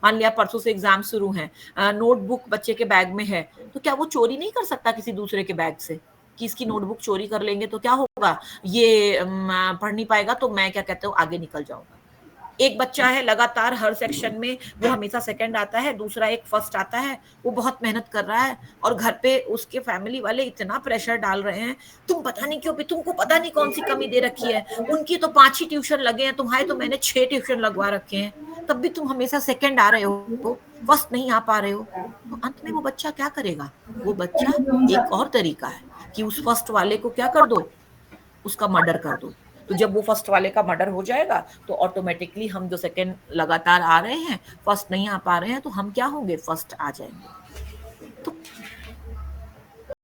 मान लिया परसों से एग्जाम शुरू है, नोटबुक बच्चे के बैग में है, तो क्या वो चोरी नहीं कर सकता किसी दूसरे के बैग से कि इसकी नोटबुक चोरी कर लेंगे तो क्या होगा, ये पढ़ नहीं पाएगा तो मैं क्या कहता हूँ आगे निकल जाऊंगा। एक बच्चा है लगातार हर सेक्शन में वो हमेशा सेकंड आता है, दूसरा एक फर्स्ट आता है, वो बहुत मेहनत कर रहा है और घर पे उसके फैमिली वाले इतना प्रेशर डाल रहे हैं, तुम पता नहीं क्यों, तुमको पता नहीं कौन सी कमी दे रखी है, उनकी तो 5 ही ट्यूशन लगे हैं, तुम्हारे तो मैंने 6 ट्यूशन लगवा रखे हैं, तब भी तुम हमेशा सेकंड आ रहे हो, फर्स्ट नहीं आ पा रहे हो। तो अंत में वो बच्चा क्या करेगा, वो बच्चा, एक और तरीका है कि उस फर्स्ट वाले को क्या कर दो, उसका मर्डर कर दो। तो जब वो फर्स्ट वाले का मर्डर हो जाएगा तो ऑटोमेटिकली हम जो सेकंड लगातार आ रहे हैं, फर्स्ट नहीं आ पा रहे हैं, तो हम क्या होंगे, फर्स्ट आ जाएंगे। तो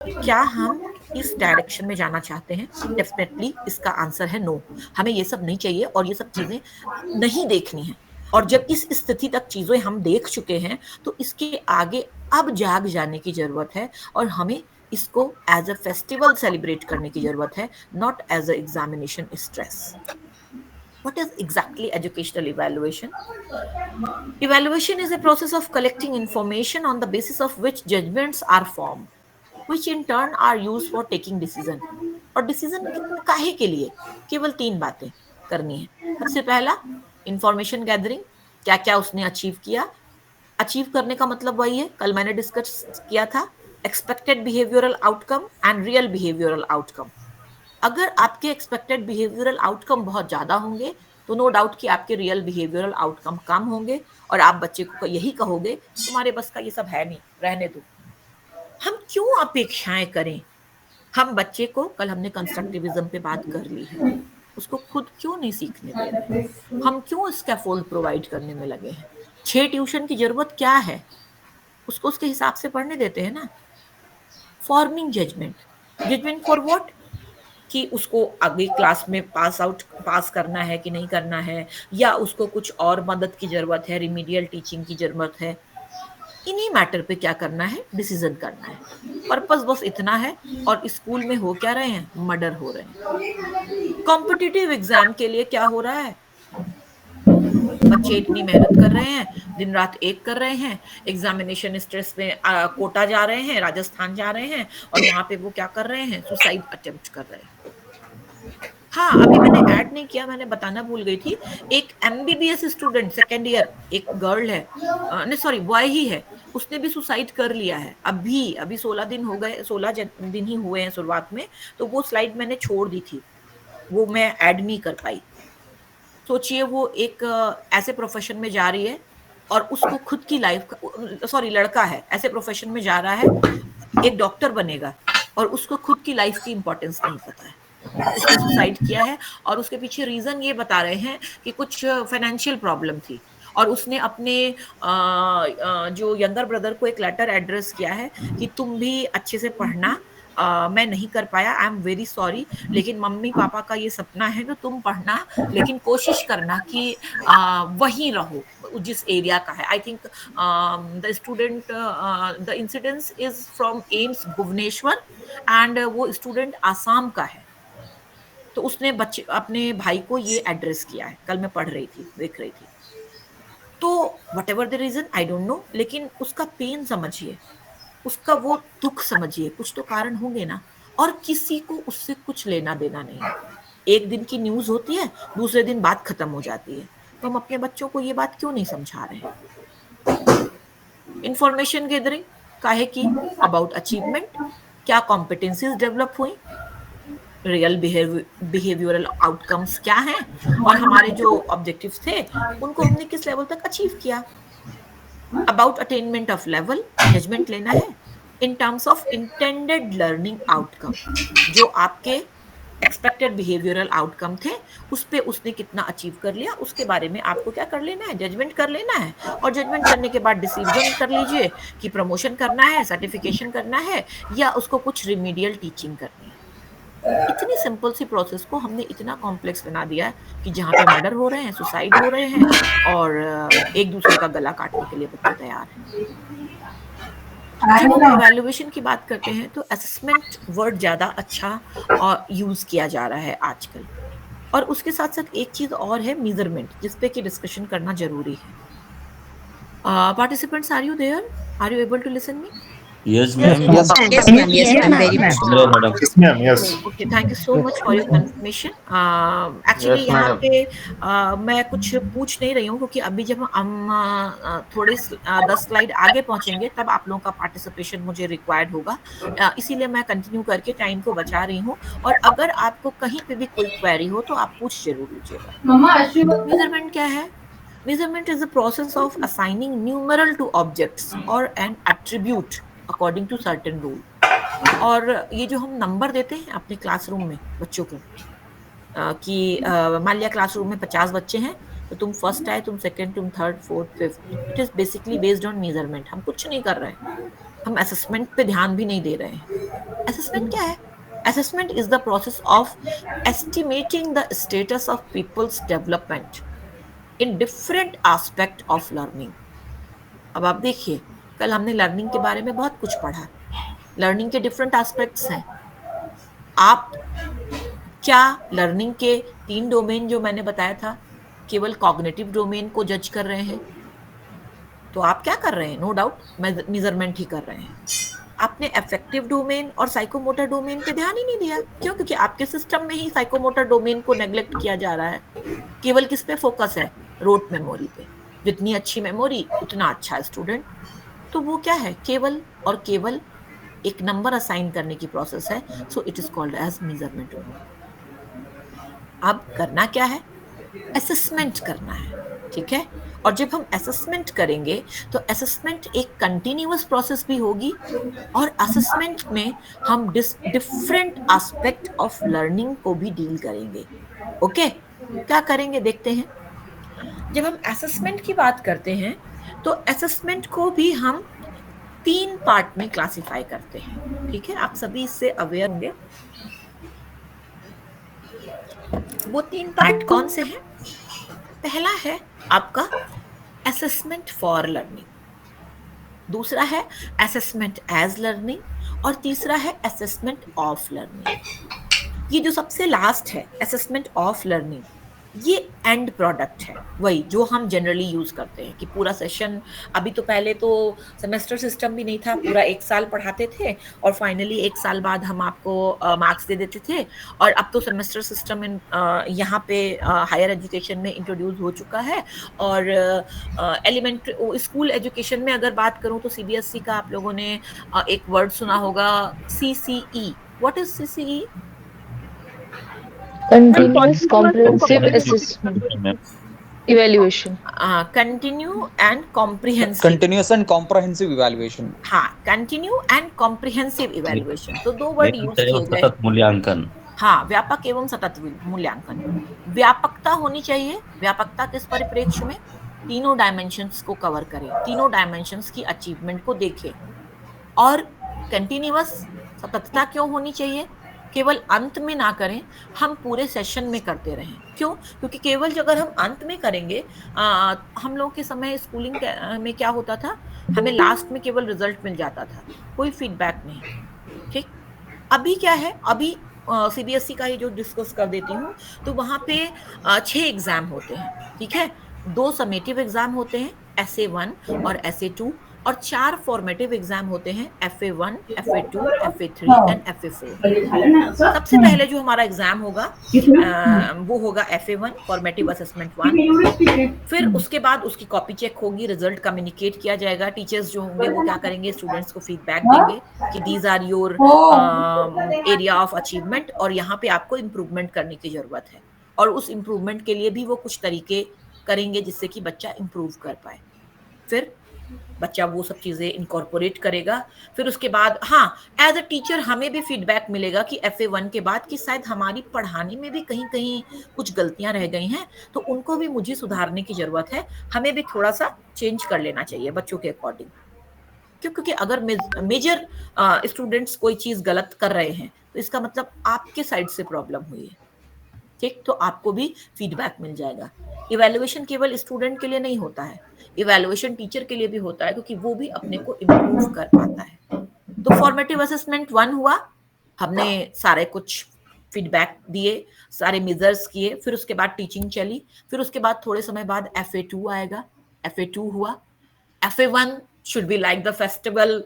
क्या हम इस डायरेक्शन में जाना चाहते हैं? डेफिनेटली इसका आंसर है नो। हमें ये सब नहीं चाहिए और ये सब चीजें नहीं देखनी है। और जब इस स्थिति तक चीजें हम देख चुके हैं तो इसके आगे अब जाग जाने की जरूरत है और हमें इसको एज अ फेस्टिवल सेलिब्रेट करने की जरूरत है, not as a examination stress. What is exactly educational evaluation? Evaluation is a process of collecting information on the basis of which judgments are formed, which in turn are used for taking decision. और decision काहे के लिए? केवल 3 बातें करनी है। सबसे पहला, इंफॉर्मेशन गैदरिंग, क्या क्या उसने अचीव किया। अचीव करने का मतलब वही है, कल मैंने डिस्कस किया था, expected behavioural outcome and real behavioural outcome. अगर आपके एक्सपेक्टेड बिहेवियरल आउटकम बहुत ज्यादा होंगे तो नो डाउट कि आपके रियल बिहेवियरल आउटकम कम होंगे और आप बच्चे को यही कहोगे तुम्हारे बस का ये सब है नहीं, रहने दो। हम क्यों अपेक्षाएं करें? हम बच्चे को, कल हमने कंस्ट्रक्टिविज्म पे बात कर ली है, उसको खुद क्यों नहीं सीखने दे रहे? हम क्यों स्कैफोल्ड प्रोवाइड करने में लगे हैं? 6 ट्यूशन की जरूरत क्या है? उसको उसके हिसाब से पढ़ने देते हैं ना। Forming judgement, judgement for what? कि उसको अगली क्लास में पास करना है कि नहीं करना है, या उसको कुछ और मदद की जरूरत है, रिमीडियल टीचिंग की जरूरत है। इन्हीं मैटर पे क्या करना है, डिसीजन करना है। पर्पस बस इतना है। और स्कूल में हो क्या रहे हैं, मर्डर हो रहे हैं। कॉम्पिटिटिव एग्जाम के लिए क्या हो रहा है, बच्चे इतनी मेहनत कर रहे हैं, दिन रात एक कर रहे हैं, एग्जामिनेशन स्ट्रेस में कोटा जा रहे हैं, राजस्थान जा रहे हैं, और वहां पे वो क्या कर रहे हैं, सुसाइड अटेम्प्ट कर रहे हैं। हाँ, अभी मैंने ऐड नहीं किया, मैंने बताना भूल गई थी। एक एमबीबीएस स्टूडेंट, सेकेंड ईयर, एक गर्ल है, नहीं सॉरी बॉय ही है, उसने भी सुसाइड कर लिया है। अभी 16 दिन हो गए, 16 दिन ही हुए हैं शुरुआत में, तो वो स्लाइड मैंने छोड़ दी थी, वो मैं ऐड नहीं कर पाई। सोचिए वो एक ऐसे प्रोफेशन में जा रही है और उसको खुद की लाइफ का, सॉरी लड़का है, ऐसे प्रोफेशन में जा रहा है, एक डॉक्टर बनेगा और उसको खुद की लाइफ की इंपॉर्टेंस नहीं पता है, उसने सुसाइड किया है। और उसके पीछे रीजन ये बता रहे हैं कि कुछ फाइनेंशियल प्रॉब्लम थी और उसने अपने जो यंगर ब्रदर को एक लेटर एड्रेस किया है कि तुम भी अच्छे से पढ़ना, मैं नहीं कर पाया, आई एम वेरी सॉरी, लेकिन मम्मी पापा का ये सपना है कि तुम पढ़ना, लेकिन कोशिश करना कि वहीं रहो जिस एरिया का है। I think the incidence is from AIIMS Bhubaneswar and वो स्टूडेंट आसाम का है। तो उसने अपने भाई को ये एड्रेस किया है, कल मैं पढ़ रही थी, देख रही थी। तो whatever the reason, I don't know, लेकिन उसका पेन समझिए, उसका वो दुख समझिए, कुछ तो कारण होंगे ना। और किसी को उससे कुछ लेना देना नहीं है। एक दिन की न्यूज होती है, दूसरे दिन बात खत्म हो जाती है। तो हम अपने बच्चों को ये बात क्यों नहीं समझा रहे हैं? इंफॉर्मेशन गैदरिंग काहे की, अबाउट अचीवमेंट, क्या कॉम्पिटेंसीज डेवलप हुई, रियल बिहेवियरल आउटकम्स क्या हैं, और हमारे जो ऑब्जेक्टिव्स थे उनको हमने किस लेवल तक अचीव किया। About attainment of level, judgement लेना है। In terms of intended learning outcome, जो आपके एक्सपेक्टेड बिहेवियरल आउटकम थे उस पे उसने कितना अचीव कर लिया, उसके बारे में आपको क्या कर लेना है, जजमेंट कर लेना है। और जजमेंट करने के बाद डिसीजन कर लीजिए कि प्रमोशन करना है, सर्टिफिकेशन करना है, या उसको कुछ रिमीडियल टीचिंग करनी है। इतनी सिंपल सी प्रोसेस को हमने इतना कॉम्प्लेक्स बना दिया है कि जहाँ पे मर्डर हो रहे हैं, सुसाइड हो रहे हैं, और एक दूसरे का गला काटने के लिए बच्चे तैयार हैं। जब हम इवैल्यूएशन की बात करते हैं तो असेसमेंट वर्ड ज्यादा अच्छा और यूज किया जा रहा है आजकल। और उसके साथ साथ एक चीज और है, मेजरमेंट, जिसपे की डिस्कशन करना जरूरी है। Participants, are you there? Are you able to listen me? Yes, ma'am. Yes, ma'am. Yes, ma'am. Very much. Hello, madam. Yes, ma'am. Yes. Okay, thank you so much for your confirmation. Actually Yes, यहाँ madam. पे मैं कुछ पूछ नहीं रही हूँ, क्योंकि अभी जब हम थोड़े 10 स्लाइड आगे पहुंचेंगे तब आप लोगों का पार्टिसिपेशन मुझे रिक्वायर्ड होगा। इसीलिए मैं कंटिन्यू करके टाइम को बचा रही हूँ। और अगर आपको कहीं पे भी कोई क्वेरी हो तो आप पूछ जरूर लीजिएगा। मेजरमेंट क्या है? Measurement is the process of assigning numeral to objects or an attribute according to certain rule. और ये जो हम नंबर देते हैं अपने क्लासरूम में बच्चों को, कि मान लिया क्लासरूम में 50 बच्चे हैं, तो तुम फर्स्ट आए, तुम सेकंड, तुम third, fourth, fifth, it is basically based on measurement. हम कुछ नहीं कर रहे हैं, हम असेसमेंट पे ध्यान भी नहीं दे रहे हैं। असेसमेंट क्या है? Assessment is the process of estimating the status of people's development in different aspect of learning. अब आप देखिए, कल हमने लर्निंग के बारे में बहुत कुछ पढ़ा। लर्निंग के डिफरेंट एस्पेक्ट्स हैं। आप क्या लर्निंग के 3 डोमेन जो मैंने बताया था, केवल कॉग्निटिव डोमेन को जज कर रहे हैं? तो आप क्या कर रहे हैं? नो डाउट मेजरमेंट ही कर रहे हैं। आपने अफेक्टिव डोमेन और साइकोमोटर डोमेन पे ध्यान ही नहीं दिया। क्यों? क्योंकि आपके सिस्टम में ही साइकोमोटर डोमेन को नेग्लेक्ट किया जा रहा है। केवल किस पे फोकस है? रोट मेमोरी पे। जितनी अच्छी मेमोरी उतना अच्छा स्टूडेंट। तो वो क्या है? केवल और केवल एक नंबर असाइन करने की प्रोसेस है। So it is called as measurement. अब करना क्या है? असेसमेंट करना है, ठीक है। और जब हम असेसमेंट करेंगे तो असेसमेंट एक कंटिन्यूअस प्रोसेस भी होगी, और असेसमेंट में हम डिफरेंट एस्पेक्ट ऑफ लर्निंग को भी डील करेंगे। ओके, क्या करेंगे देखते हैं। जब हम असेसमेंट की बात करते हैं तो असेसमेंट को भी हम 3 पार्ट में क्लासिफाई करते हैं, ठीक है। आप सभी इससे अवेयर होंगे। वो 3 पार्ट कौन से हैं? पहला है आपका असेसमेंट फॉर लर्निंग, दूसरा है असेसमेंट एज लर्निंग, और तीसरा है असेसमेंट ऑफ लर्निंग। ये जो सबसे लास्ट है असेसमेंट ऑफ लर्निंग, ये एंड प्रोडक्ट है, वही जो हम जनरली यूज करते हैं कि पूरा सेशन। अभी तो पहले तो सेमेस्टर सिस्टम भी नहीं था, पूरा 1 साल पढ़ाते थे और फाइनली 1 साल बाद हम आपको मार्क्स दे देते थे। और अब तो सेमेस्टर सिस्टम यहाँ पे हायर एजुकेशन में इंट्रोड्यूस हो चुका है। और एलिमेंट्री स्कूल एजुकेशन में अगर बात करूँ तो सीबीएसई का आप लोगों ने एक वर्ड सुना होगा, CCE। What is CCE? Continuous comprehensive assessment evaluation. Continue and comprehensive. Continuous and comprehensive evaluation. हाँ, continue and comprehensive evaluation। तो 2 वर्ड यूज किए गए। सतत मूल्यांकन। हाँ, व्यापक एवं सतत मूल्यांकन। व्यापकता होनी चाहिए। व्यापकता किस परिप्रेक्ष्य में? तीनों डायमेंशंस को कवर करें, तीनों डायमेंशंस की अचीवमेंट को देखें। और कंटिन्यूअस सततता क्यों होनी चाहिए? केवल अंत में ना करें, हम पूरे सेशन में करते रहें। क्यों? क्योंकि केवल अगर हम अंत में करेंगे, हम लोगों के समय स्कूलिंग में क्या होता था, हमें लास्ट में केवल रिजल्ट मिल जाता था, कोई फीडबैक नहीं, ठीक। अभी क्या है, अभी सीबीएसई का ये जो डिस्कस कर देती हूँ, तो वहाँ पे 6 एग्जाम होते हैं, ठीक है। 2 समेटिव एग्जाम होते हैं, SA1 और SA2, और 4 फॉर्मेटिव एग्जाम होते हैं, FA1, FA2, FA3 and FA4। सबसे पहले जो हमारा एग्जाम होगा वो होगा FA1, फॉर्मेटिव असेसमेंट 1। फिर उसके बाद उसकी कॉपी चेक होगी, रिजल्ट कम्युनिकेट किया जाएगा। टीचर्स जो होंगे वो क्या करेंगे, स्टूडेंट्स को फीडबैक देंगे कि these are your area of achievement, और यहाँ पे आपको इम्प्रूवमेंट करने की जरूरत है। और उस इम्प्रूवमेंट के लिए भी वो कुछ तरीके करेंगे जिससे कि बच्चा इम्प्रूव कर पाए। फिर बच्चा वो सब चीजें इनकॉर्पोरेट करेगा। फिर उसके बाद हाँ, एज अ टीचर हमें भी फीडबैक मिलेगा कि FA1 के बाद कि शायद हमारी पढ़ाने में भी कहीं कहीं कुछ गलतियां रह गई हैं, तो उनको भी मुझे सुधारने की जरूरत है, हमें भी थोड़ा सा चेंज कर लेना चाहिए बच्चों के अकॉर्डिंग। क्योंकि अगर मेजर स्टूडेंट्स कोई चीज गलत कर रहे हैं तो इसका मतलब आपके साइड से प्रॉब्लम हुई है, ठीक, तो आपको भी फीडबैक मिल जाएगा। इवैल्यूएशन केवल स्टूडेंट के लिए नहीं होता है, इवैल्यूएशन टीचर के लिए भी होता है, क्योंकि वो भी अपने को इम्प्रूव कर पाता है। तो फॉर्मेटिव असेसमेंट 1 हुआ, हमने सारे कुछ फीडबैक दिए, सारे मेजर्स किए, फिर उसके बाद टीचिंग चली, फिर उसके बाद थोड़े समय बाद FA2 आएगा, FA2 हुआ। FA1 should be like the festival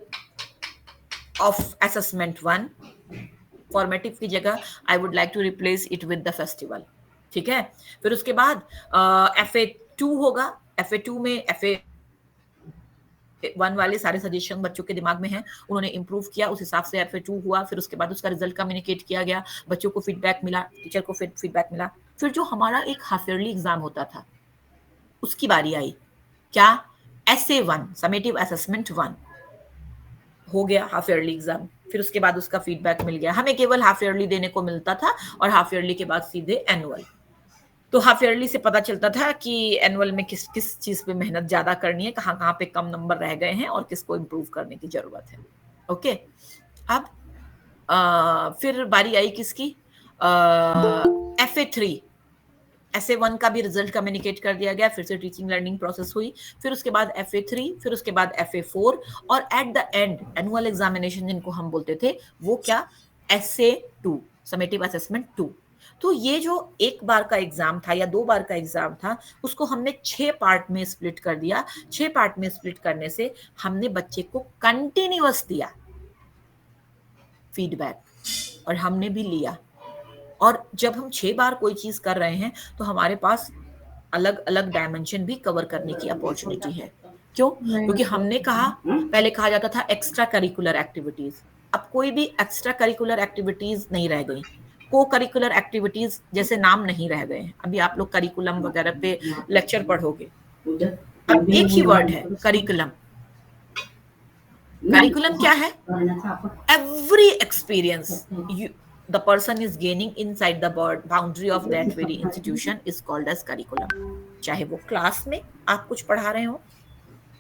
of assessment 1, formative की जगह I would like to replace it with the festival, ठीक है। फिर उसके बाद FA2 होगा, FA2 में FA1 वाले सारे सजेशन बच्चों के दिमाग में हैं, उन्होंने इंप्रूव किया, उस हिसाब से FA2 हुआ। फिर उसके बाद उसका रिजल्ट कम्युनिकेट किया गया, बच्चों को फीडबैक मिला, टीचर को फीडबैक मिला। फिर जो हमारा एक हाफ ईयरली एग्जाम होता था उसकी बारी आई, क्या, SA1 समेटिव असेसमेंट 1 हो गया, हाफ ईयरली एग्जाम। फिर उसके बाद उसका फीडबैक मिल गया, हमें केवल हाफ ईयरली देने को मिलता था और हाफ ईयरली के बाद सीधे एनुअल। तो हाफ ईयरली से पता चलता था कि एनुअल में किस किस चीज पे मेहनत ज्यादा करनी है, कहाँ कहाँ पे कम नंबर रह गए हैं और किसको इम्प्रूव करने की जरूरत है। ओके, अब फिर बारी आई किसकी, FA3, SA1 का भी रिजल्ट कम्युनिकेट कर दिया गया, फिर से टीचिंग लर्निंग प्रोसेस हुई। फिर उसके बाद FA3, फिर उसके बाद FA4 और at the end annual examination जिनको हम बोलते थे वो क्या, SA2 समेटिव असेसमेंट 2। तो ये जो एक बार का एग्जाम था या 2 बार का एग्जाम था, उसको हमने 6 पार्ट में स्प्लिट कर दिया। 6 पार्ट में स्प्लिट करने से हमने बच्चे को कंटिन्यूअस दिया फीडबैक और हमने भी लिया। और जब हम 6 बार कोई चीज कर रहे हैं तो हमारे पास अलग अलग डायमेंशन भी कवर करने की अपॉर्चुनिटी है। क्यों? क्योंकि हमने कहा, पहले कहा जाता था एक्स्ट्रा करिकुलर एक्टिविटीज, अब कोई भी एक्स्ट्रा करिकुलर एक्टिविटीज नहीं रह गई, को करिकुलर एक्टिविटीज जैसे नाम नहीं रह गए हैं। अभी आप लोग करिकुलम वगैरह पे लेक्चर पढ़ोगे, अब एक ही वर्ड है, करिकुलम। करिकुलम क्या है? Every experience the person is gaining inside the boundary of that very institution is called as curriculum। चाहे वो क्लास में आप कुछ पढ़ा रहे हो,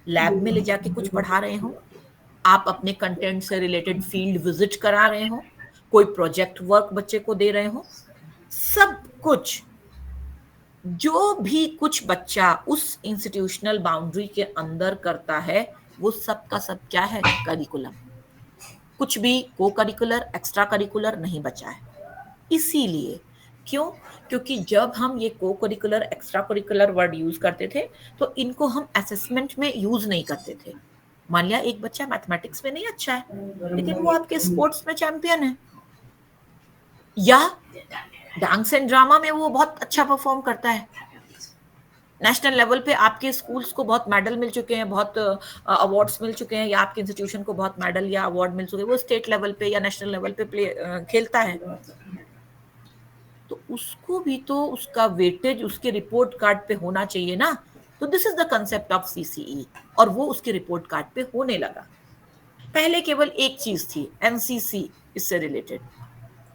लैब में ले जाके कुछ पढ़ा रहे हो, आप अपने कंटेंट से रिलेटेड फील्ड विजिट करा रहे हो, कोई प्रोजेक्ट वर्क बच्चे को दे रहे हो, सब कुछ जो भी कुछ बच्चा उस इंस्टीट्यूशनल बाउंड्री के अंदर करता है वो सब का सब क्या है, करिकुलम। कुछ भी को करिकुलर एक्स्ट्रा करिकुलर नहीं बचा है। इसीलिए क्यों? क्योंकि जब हम ये को curricular extra curricular word use करते थे तो इनको हम असेसमेंट में यूज नहीं करते थे। मान लिया एक बच्चा मैथमेटिक्स में नहीं अच्छा है लेकिन वो आपके स्पोर्ट्स में चैंपियन है, या डांस एंड ड्रामा में वो बहुत अच्छा परफॉर्म करता है, नेशनल लेवल पे आपके स्कूल्स को बहुत मेडल मिल चुके हैं, बहुत अवार्ड्स मिल चुके हैं, या आपके इंस्टीट्यूशन को बहुत मेडल या अवार्ड मिल चुके हैं, वो स्टेट लेवल पे या नेशनल लेवल पे खेलता है, तो उसको भी तो उसका वेटेज उसके रिपोर्ट कार्ड पे होना चाहिए ना। तो this is the concept of CCE, और वो उसके रिपोर्ट कार्ड पे होने लगा। पहले केवल एक चीज थी, NCC इससे रिलेटेड,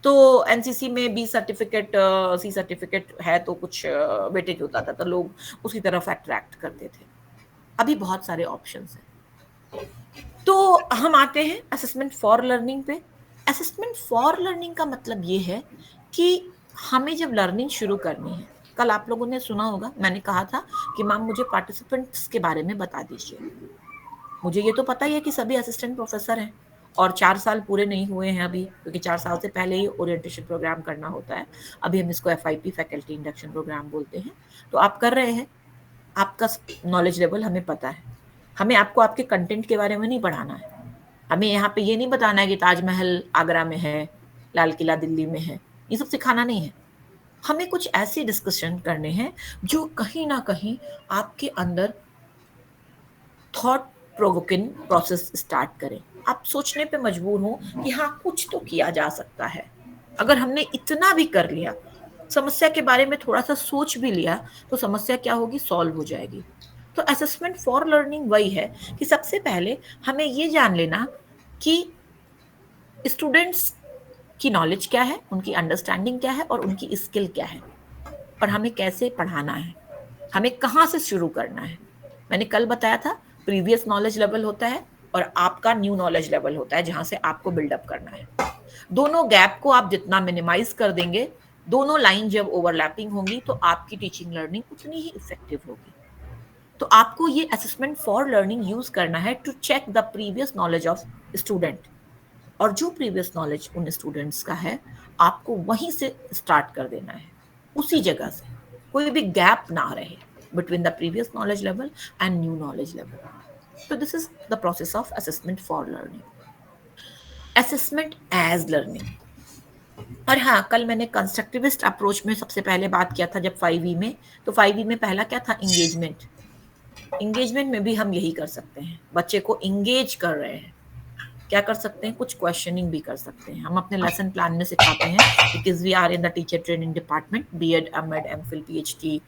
तो NCC में B सर्टिफिकेट C सर्टिफिकेट है तो कुछ वेटेज होता था, तो लोग उसकी तरफ अट्रैक्ट करते थे। अभी बहुत सारे ऑप्शंस हैं। तो हम आते हैं असेसमेंट फॉर लर्निंग पे। असेसमेंट फॉर लर्निंग का मतलब ये है कि हमें जब लर्निंग शुरू करनी है, कल आप लोगों ने सुना होगा मैंने कहा था कि मैम मुझे पार्टिसिपेंट्स के बारे में बता दीजिए। मुझे ये तो पता ही है कि सभी असिस्टेंट प्रोफेसर हैं और 4 साल पूरे नहीं हुए हैं अभी, क्योंकि 4 साल से पहले ही ओरिएंटेशन प्रोग्राम करना होता है। अभी हम इसको FIP फैकल्टी इंडक्शन प्रोग्राम बोलते हैं। तो आप कर रहे हैं, आपका नॉलेज लेवल हमें पता है। हमें आपको आपके कंटेंट के बारे में नहीं पढ़ाना है, हमें यहाँ पे ये नहीं बताना है कि ताजमहल आगरा में है, लाल किला दिल्ली में है, ये सब सिखाना नहीं है। हमें कुछ ऐसे डिस्कशन करने हैं जो कहीं ना कहीं आपके अंदर थॉट प्रोवोकिंग प्रोसेस स्टार्ट करें, आप सोचने पे मजबूर हो कि हाँ कुछ तो किया जा सकता है। अगर हमने इतना भी कर लिया, समस्या के बारे में थोड़ा सा सोच भी लिया, तो समस्या क्या होगी, सॉल्व हो जाएगी। तो असेसमेंट फॉर लर्निंग वही है कि सबसे पहले हमें ये जान लेना कि स्टूडेंट्स की नॉलेज क्या है, उनकी अंडरस्टैंडिंग क्या है और उनकी स्किल क्या है, और हमें कैसे पढ़ाना है, हमें कहाँ से शुरू करना है। मैंने कल बताया था प्रीवियस नॉलेज लेवल होता है और आपका न्यू नॉलेज लेवल होता है, जहां से आपको बिल्डअप करना है। दोनों गैप को आप जितना मिनिमाइज कर देंगे, दोनों लाइन जब ओवरलैपिंग होंगी तो आपकी टीचिंग लर्निंग उतनी ही इफेक्टिव होगी। तो आपको ये असेसमेंट फॉर लर्निंग यूज करना है to check the previous knowledge of student, और जो प्रीवियस नॉलेज उन स्टूडेंट्स का है आपको वहीं से स्टार्ट कर देना है, उसी जगह से, कोई भी गैप ना रहे between the previous knowledge level and new knowledge level. So this is the process of assessment for learning. Assessment as learning. और हाँ, कल मैंने कंस्ट्रक्टिविस्ट अप्रोच में सबसे पहले बात किया था जब 5E में, तो 5E में पहला क्या था? इंगेजमेंट। इंगेजमेंट में भी हम यही कर सकते हैं, बच्चे को इंगेज कर रहे हैं। क्या कर सकते हैं? कुछ क्वेश्चनिंग भी कर सकते हैं। हम अपने लेसन प्लान में सिखाते हैं, because we are in the teacher training department, B.Ed, M.Ed, M.Phil, PhD.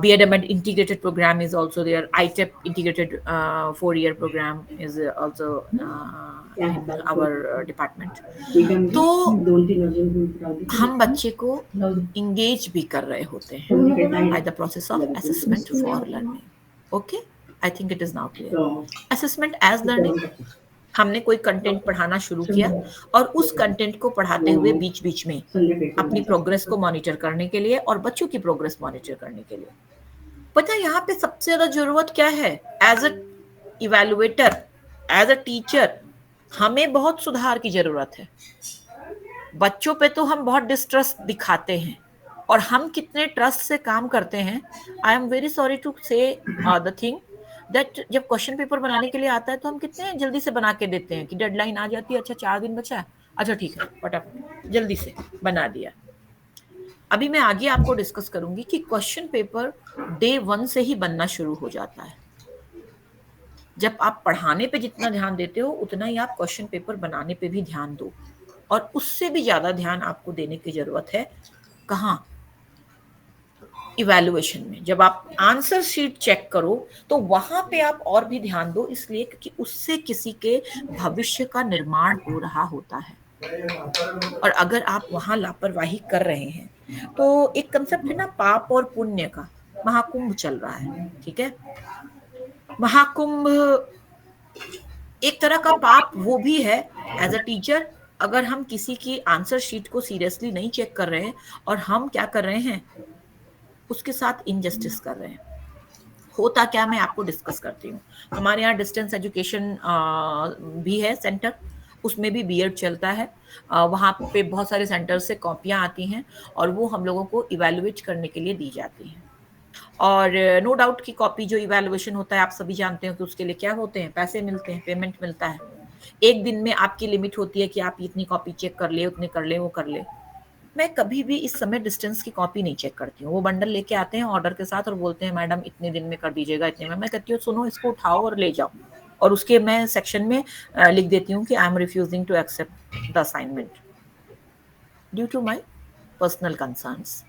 B.Ed M.Ed integrated program is also there. ITEP integrated 4-year program is also in our department. तो हम बच्चे को engage भी कर रहे होते हैं by the process of assessment for learning. Okay, I think it is now clear. Assessment as learning. हमने कोई कंटेंट पढ़ाना शुरू किया और उस कंटेंट को पढ़ाते हुए बीच बीच में अपनी प्रोग्रेस को मॉनिटर करने के लिए और बच्चों की प्रोग्रेस मॉनिटर करने के लिए। पता है यहाँ पे सबसे ज्यादा जरूरत क्या है? As a evaluator, as a teacher, हमें बहुत सुधार की जरूरत है। बच्चों पे तो हम बहुत डिस्ट्रस्ट दिखाते हैं और हम कितने ट्रस्ट से काम करते हैं। I am very sorry to say the thing that जब क्वेश्चन पेपर बनाने के लिए आता है तो हम कितने जल्दी से बना के देते हैं कि डेडलाइन आ जाती है, अच्छा 4 दिन बचा है, अच्छा ठीक है फटाफट जल्दी से बना दिया। अभी मैं आगे आपको डिस्कस करूंगी कि क्वेश्चन पेपर डे 1 से ही बनना शुरू हो जाता है। जब आप पढ़ाने पे जितना ध्यान देते हो उतना ही आप क्वेश्चन पेपर बनाने पे भी ध्यान दो, और उससे भी ज्यादा ध्यान आपको देने की जरूरत है कहाँ? इवैल्यूएशन में। जब आप आंसर शीट चेक करो तो वहां पे आप और भी ध्यान दो, इसलिए क्योंकि उससे किसी के भविष्य का निर्माण हो रहा होता है। और अगर आप वहां लापरवाही कर रहे हैं तो एक कंसेप्ट है ना, पाप और पुण्य का। महाकुंभ चल रहा है, ठीक है? महाकुंभ एक तरह का पाप वो भी है एज अ टीचर, अगर हम किसी की आंसर शीट को सीरियसली नहीं चेक कर रहे हैं और हम क्या कर रहे हैं, उसके साथ इनजस्टिस कर रहे हैं। होता क्या, मैं आपको डिस्कस करती हूँ। हमारे यहाँ डिस्टेंस एजुकेशन भी है सेंटर, उसमें भी B.Ed चलता है। वहाँ पे बहुत सारे सेंटर से कॉपियाँ आती हैं और वो हम लोगों को इवैल्यूएट करने के लिए दी जाती हैं। और नो डाउट की कॉपी जो इवैल्यूएशन होता है, आप सभी जानते हो कि उसके लिए क्या होते हैं, पैसे मिलते हैं, पेमेंट मिलता है। एक दिन में आपकी लिमिट होती है कि आप इतनी कॉपी चेक कर ले, उतने कर ले, वो कर ले। मैं कभी भी इस समय डिस्टेंस की कॉपी नहीं चेक करती हूँ। वो बंडल लेके आते हैं ऑर्डर के साथ और बोलते हैं मैडम इतने दिन में कर दीजिएगा, इतने में। मैं कहती हूँ सुनो, इसको उठाओ और ले जाओ, और उसके मैं सेक्शन में लिख देती हूँ कि I am refusing to accept the assignment due to my personal concerns.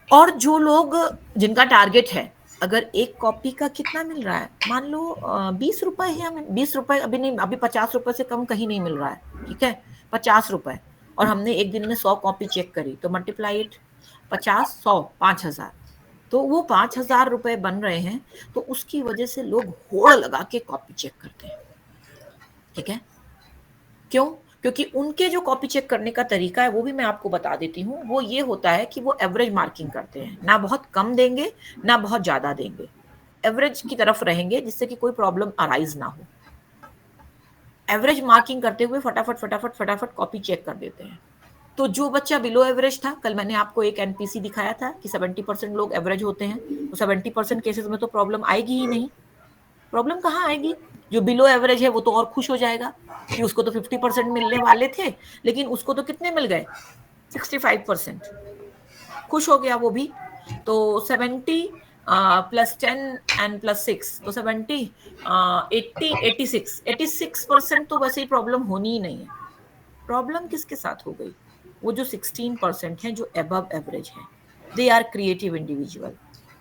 और जो लोग जिनका टारगेट है, अगर एक कॉपी का कितना मिल रहा है, मान लो 20 रुपए है, हमें 20 रुपए अभी नहीं, अभी 50 रुपए से कम कहीं नहीं मिल रहा है, ठीक है? 50 रुपए, और हमने एक दिन में 100 कॉपी चेक करी तो मल्टीप्लाई इट, 50, 100, 5,000, तो वो 5,000 रुपए बन रहे हैं। तो उसकी वजह से लोग होड़ लगा के कॉपी चेक करते हैं, ठीक है? क्यों? क्योंकि उनके जो कॉपी चेक करने का तरीका है वो भी मैं आपको बता देती हूँ। वो ये होता है कि वो एवरेज मार्किंग करते हैं, ना बहुत कम देंगे ना बहुत ज्यादा देंगे, एवरेज की तरफ रहेंगे जिससे कि कोई प्रॉब्लम अराइज ना हो। एवरेज मार्किंग करते हुए फटाफट फटाफट फटाफट कॉपी चेक कर देते हैं। तो जो बच्चा बिलो एवरेज था, कल मैंने आपको एक NPC दिखाया था कि 70% लोग एवरेज होते हैं, तो 70% केसेस में तो प्रॉब्लम आएगी ही नहीं। प्रॉब्लम कहाँ आएगी? जो बिलो एवरेज है वो तो और खुश हो जाएगा कि उसको तो 50% मिलने वाले थे, लेकिन उसको तो कितने मिल गए? 65%। खुश हो गया वो भी। तो 70 प्लस 10 एंड प्लस 6 तो 70, 80, 86% तो वैसे ही प्रॉब्लम होनी ही नहीं है। प्रॉब्लम किसके साथ हो गई? वो जो 16% है जो अबव एवरेज है, दे आर क्रिएटिव इंडिविजुअल।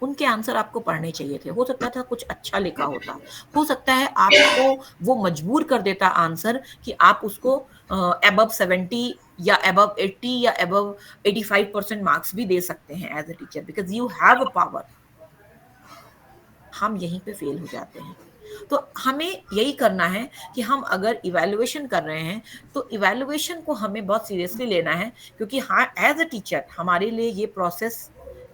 उनके आंसर आपको पढ़ने चाहिए थे। हो सकता था कुछ अच्छा लिखा होता, हो सकता है आपको वो मजबूर कर देता आंसर कि आप उसको अबव 70 या अबव 80 या अबव 85% मार्क्स भी दे सकते हैं as a teacher, because you have a power. हम यहीं पे फेल हो जाते हैं। तो हमें यही करना है कि हम अगर इवैल्यूएशन कर रहे हैं तो इवैल्यूएशन को हमें बहुत सीरियसली लेना है, क्योंकि हाँ, एज अ टीचर हमारे लिए ये प्रोसेस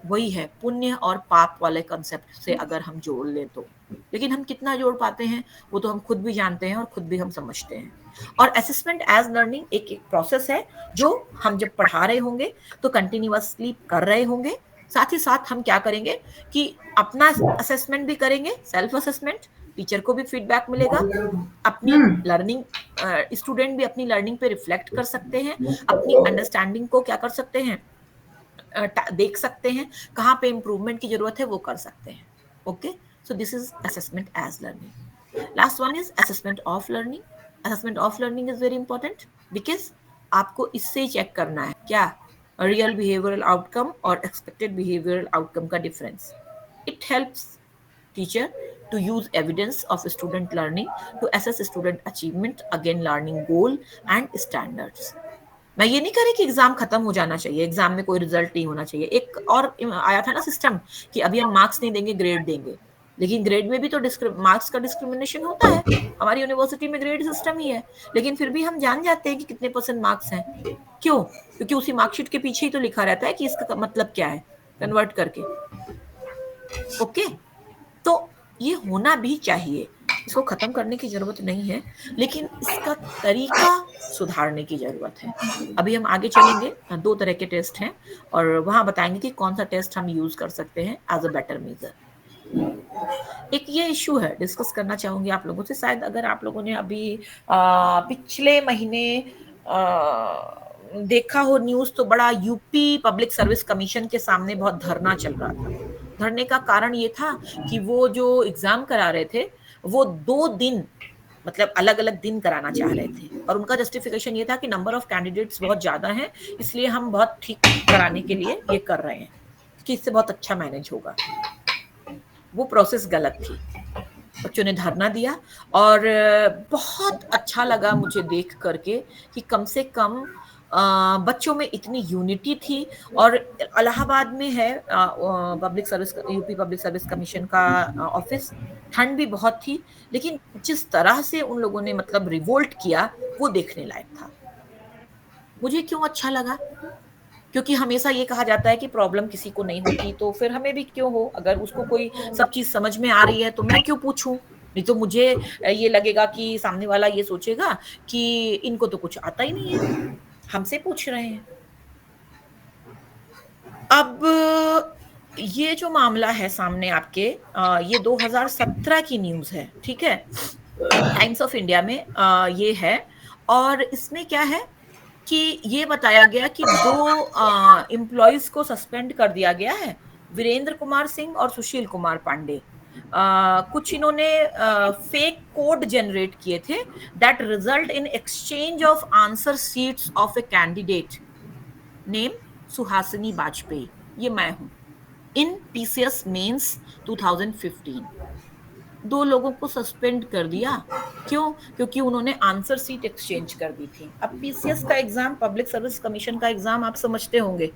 वही है, पुण्य और पाप वाले कंसेप्ट से अगर हम जोड़ लें तो। लेकिन हम कितना जोड़ पाते हैं वो तो हम खुद भी जानते हैं और खुद भी हम समझते हैं। और असेसमेंट एज लर्निंग एक प्रोसेस है जो हम जब पढ़ा रहे होंगे तो कंटिन्यूअसली कर रहे होंगे। साथ ही साथ हम क्या करेंगे कि अपना असेसमेंट भी करेंगे, सेल्फ असेसमेंट, टीचर को भी फीडबैक मिलेगा, अपनी लर्निंग, स्टूडेंट भी अपनी लर्निंग पे रिफ्लेक्ट कर सकते हैं, अपनी अंडरस्टैंडिंग को क्या कर सकते हैं, देख सकते हैं, कहाँ पे इम्प्रूवमेंट की जरूरत है वो कर सकते हैं। Okay, so this is assessment as learning. Last one is assessment of learning. Assessment of learning is very important because आपको इससे ही चेक करना है क्या रियल बिहेवियरल आउटकम और एक्सपेक्टेड बिहेवियरल आउटकम का difference. It helps teacher to use evidence of student learning to assess student achievement against learning goal and standards। मैं ये नहीं कह रही कि एग्जाम खत्म हो जाना चाहिए, एग्जाम में कोई रिजल्ट नहीं होना चाहिए। एक और आया था ना सिस्टम कि अभी हम मार्क्स नहीं देंगे, ग्रेड देंगे, लेकिन ग्रेड में भी तो मार्क्स का डिस्क्रिमिनेशन होता है। हमारी यूनिवर्सिटी में ग्रेड सिस्टम ही है, लेकिन फिर भी हम जान जाते हैं कि कितने % मार्क्स हैं। क्यों? क्योंकि उसी मार्कशीट के पीछे ही तो लिखा रहता है कि इसका मतलब क्या है कन्वर्ट करके। ओके, तो ये होना भी चाहिए, इसको खत्म करने की जरूरत नहीं है, लेकिन इसका तरीका सुधारने की जरूरत है। अभी हम आगे चलेंगे, 2 तरह के टेस्ट हैं और वहां बताएंगे कि कौन सा टेस्ट हम यूज कर सकते हैं एज अ बेटर मेजर। एक ये इशू है, डिस्कस करना चाहूंगी आप लोगों से। शायद अगर आप लोगों ने अभी पिछले महीने देखा हो न्यूज, तो बड़ा यूपी पब्लिक सर्विस कमीशन के सामने बहुत धरना चल रहा था। धरने का कारण ये था कि वो जो एग्जाम करा रहे थे वो 2 दिन मतलब अलग अलग दिन कराना चाह रहे थे, और उनका जस्टिफिकेशन ये था कि नंबर ऑफ कैंडिडेट्स बहुत ज्यादा हैं, इसलिए हम बहुत ठीक कराने के लिए ये कर रहे हैं कि इससे बहुत अच्छा मैनेज होगा। वो प्रोसेस गलत थी। बच्चों ने धरना दिया और बहुत अच्छा लगा मुझे देख करके कि कम से कम बच्चों में इतनी यूनिटी थी। और इलाहाबाद में है public service, UP public service commission का ऑफिस। ठंड भी बहुत थी, लेकिन जिस तरह से उन लोगों ने मतलब रिवोल्ट किया वो देखने लायक था। मुझे क्यों अच्छा लगा? क्योंकि हमेशा ये कहा जाता है कि प्रॉब्लम किसी को नहीं होती, तो फिर हमें भी क्यों हो। अगर उसको कोई सब चीज समझ में आ रही है तो मैं क्यों पूछूं? नहीं तो मुझे ये लगेगा कि सामने वाला ये सोचेगा कि इनको तो कुछ आता ही नहीं है, हमसे पूछ रहे हैं। अब ये जो मामला है सामने आपके, ये 2017 की न्यूज है, ठीक है, टाइम्स ऑफ इंडिया में ये है। और इसमें क्या है कि ये बताया गया कि 2 एम्प्लॉइज को सस्पेंड कर दिया गया है, वीरेंद्र कुमार सिंह और सुशील कुमार पांडे। कुछ इन्होंने फेक कोड जनरेट किए थे that result in exchange of answer sheets of a candidate name Suhasini Vajpayee, ये मैं हूं, इन पीसीएस मेंस 2015। 2 लोगों को सस्पेंड कर दिया। क्यों? क्योंकि उन्होंने आंसर सीट एक्सचेंज कर दी थी। अब पीसीएस का एग्जाम, पब्लिक सर्विस कमीशन का एग्जाम, आप समझते होंगे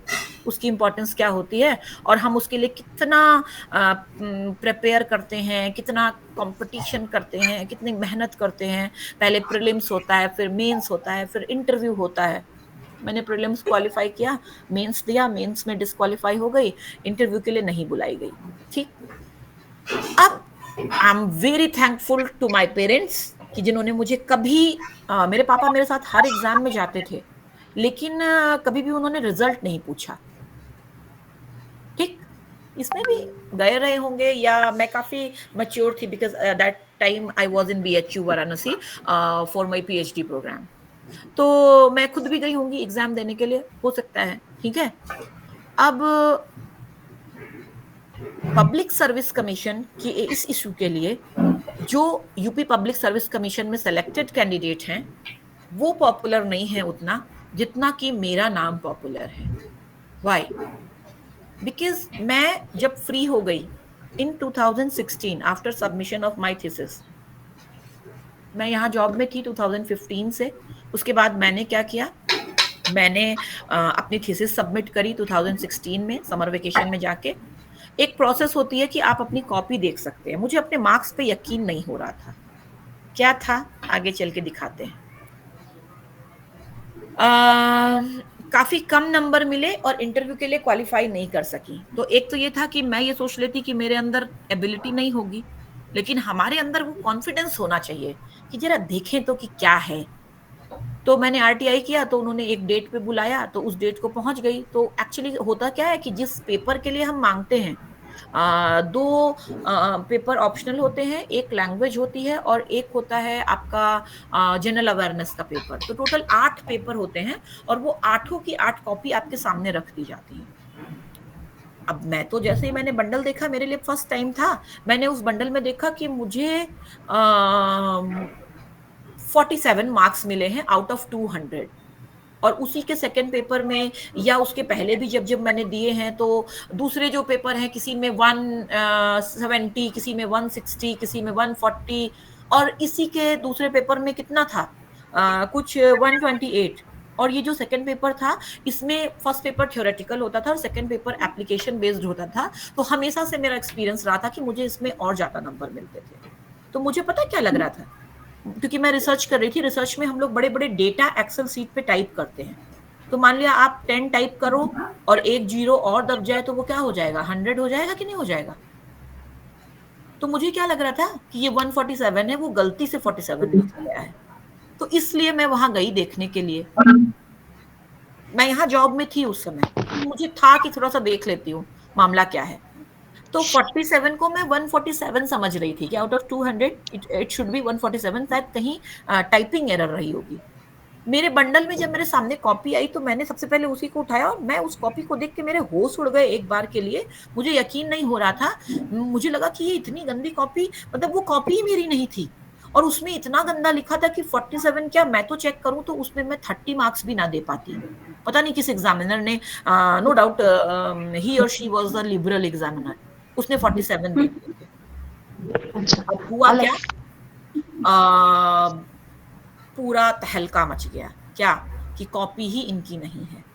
उसकी इंपॉर्टेंस क्या होती है और हम उसके लिए कितना प्रिपेयर करते हैं, कितना कंपटीशन करते हैं, कितनी मेहनत करते हैं। पहले प्रीलिम्स होता है, फिर मेंस होता है, फिर इंटरव्यू होता है। मैंने प्रीलिम्स क्वालिफाई किया, मेंस दिया, मेंस में डिस्क्वालीफाई हो गई, इंटरव्यू के लिए नहीं बुलाई गई। ठीक, अब I am very thankful to my parents कि जिन्होंने मुझे कभी मेरे पापा मेरे साथ हर एग्जाम में जाते थे, लेकिन कभी भी उन्होंने रिजल्ट नहीं पूछा। ठीक, इसमें भी गए रहे होंगे, या मैं काफी मैच्योर थी because that time I was in BHU Varanasi for my PhD program. तो मैं खुद भी गई होंगी एग्जाम देने के लिए, हो सकता है। ठीक है, अब पब्लिक सर्विस कमीशन की इस इशू के लिए जो यूपी पब्लिक सर्विस कमीशन में सेलेक्टेड कैंडिडेट हैं वो पॉपुलर नहीं है उतना जितना कि मेरा नाम पॉपुलर है। व्हाई? बिकॉज मैं जब फ्री हो गई इन 2016 after submission of my thesis, मैं यहाँ जॉब में थी 2015 से। उसके बाद मैंने क्या किया, मैंने अपनी थीसिस सबमिट करी 2016 में समर वेकेशन में जाके। एक प्रोसेस होती है कि आप अपनी कॉपी देख सकते हैं। मुझे अपने मार्क्स पे यकीन नहीं हो रहा था, क्या था आगे चल के दिखाते हैं। काफी कम नंबर मिले और इंटरव्यू के लिए क्वालिफाई नहीं कर सकी। तो एक तो ये था कि मैं ये सोच लेती कि मेरे अंदर एबिलिटी नहीं होगी, लेकिन हमारे अंदर वो कॉन्फिडेंस होना चाहिए कि जरा देखें तो कि क्या है। तो मैंने आरटीआई किया, तो उन्होंने एक डेट पे बुलाया, तो उस डेट को पहुंच गई। तो एक्चुअली होता क्या है कि जिस पेपर के लिए हम मांगते हैं, दो पेपर ऑप्शनल होते हैं, एक लैंग्वेज होती है और एक होता है आपका जनरल अवेयरनेस का पेपर। तो टोटल 8 पेपर होते हैं और वो 8 की 8 कॉपी आपके सामने रख दी जाती है। अब मैं तो जैसे ही मैंने बंडल देखा, मेरे लिए फर्स्ट टाइम था, मैंने उस बंडल में देखा कि मुझे 47 मार्क्स मिले हैं आउट ऑफ 200। और उसी के सेकंड पेपर में या उसके पहले भी जब जब मैंने दिए हैं, तो दूसरे जो पेपर हैं, किसी में 170, किसी में 160, किसी में 140, और इसी के दूसरे पेपर में कितना था, कुछ 128। और ये जो सेकंड पेपर था, इसमें फर्स्ट पेपर थ्योरेटिकल होता था और सेकंड पेपर एप्लीकेशन बेस्ड होता था। तो हमेशा से मेरा एक्सपीरियंस रहा था कि मुझे इसमें और ज्यादा नंबर मिलते थे। तो मुझे पता क्या लग रहा था, क्योंकि मैं रिसर्च कर रही थी, रिसर्च में हम लोग बड़े बड़े डेटा एक्सेल सीट पे टाइप करते हैं। तो मान लिया आप 10 टाइप करो और एक जीरो और दब जाए, तो वो क्या हो जाएगा, 100 हो जाएगा कि नहीं हो जाएगा। तो मुझे क्या लग रहा था कि ये 147 है, वो गलती से 47 लिख गया है। तो इसलिए मैं वहां गई देखने के लिए। मैं यहाँ जॉब में थी उस समय, मुझे था कि थोड़ा सा देख लेती हूँ मामला क्या है। तो 47 को मैं 147 समझ रही थी कि out of 200 it should be 147, शायद कहीं टाइपिंग एरर रही होगी। मेरे बंडल में जब मेरे सामने कॉपी आई, तो मैंने सबसे पहले उसी को उठाया और मैं उस कॉपी को देख के मेरे होश उड़ गए एक बार के लिए। मुझे यकीन नहीं हो रहा था, मुझे लगा कि ये इतनी गंदी कॉपी, मतलब वो कॉपी ही मेरी नहीं थी और उसमें इतना गंदा लिखा था कि 47 क्या, मैं तो चेक करूं तो उसमें मैं 30 मार्क्स भी ना दे पाती। पता नहीं किस एग्जामिनर ने, नो डाउट ही और she was the liberal examiner, उसने 47 दे दिए थे। अब हुआ क्या, पूरा तहलका मच गया, क्या कि कॉपी ही इनकी नहीं है।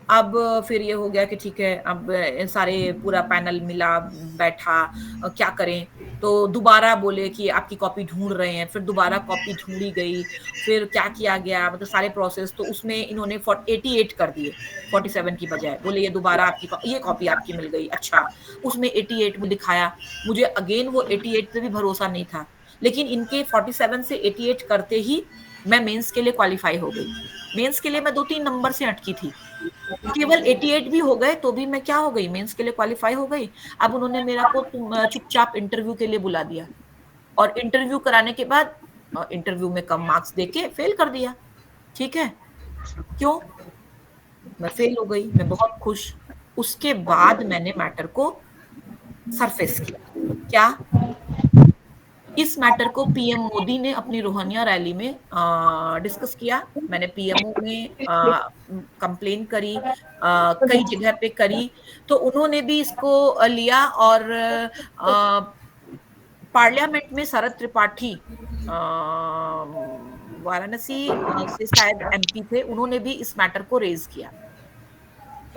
अब फिर ये हो गया कि ठीक है, अब सारे पूरा पैनल मिला बैठा, क्या करें। तो दोबारा बोले कि आपकी कॉपी ढूंढ रहे हैं, फिर दोबारा कॉपी ढूंढी गई, फिर क्या किया गया, मतलब सारे प्रोसेस। तो उसमें इन्होंने 88 कर दिए 47 की बजाय, बोले ये दोबारा आपकी ये कॉपी आपकी मिल गई। अच्छा, उसमें 88 में दिखाया, मुझे अगेन वो 88 पे भी भरोसा नहीं था, लेकिन इनके 47 से 88 करते ही मैं मेंस के लिए क्वालिफाई हो गई। मेंस के लिए मैं 2-3 नंबर से अटकी थी, केवल 88 भी हो गए तो भी मैं क्या हो गई, मेंस के लिए क्वालिफाई हो गई। अब उन्होंने मेरा को चुपचाप इंटरव्यू के लिए बुला दिया और इंटरव्यू कराने के बाद इंटरव्यू में कम मार्क्स देके फेल कर दिया। ठीक है, क्यों, मैं फेल हो गई, मैं बहुत खुश। उसके बाद मैंने मैटर को सरफेस किया। क्या, इस मैटर को पीएम मोदी ने अपनी रोहनिया रैली में डिस्कस किया। मैंने पीएमओ में कंप्लेन करी, कई जगह पे करी। तो उन्होंने भी इसको लिया और पार्लियामेंट में शरद त्रिपाठी, वाराणसी से शायद एमपी थे, उन्होंने भी इस मैटर को रेज किया।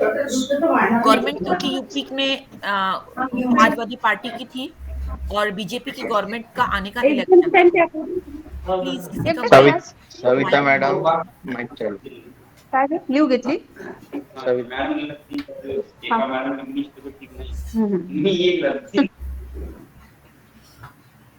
गवर्नमेंट क्योंकि यूपी में समाजवादी पार्टी की थी और बीजेपी की गवर्नमेंट का आने का इलेक्शन, प्लीज किसी का सविता मॅडम माईक चालू. लिहू घेतली.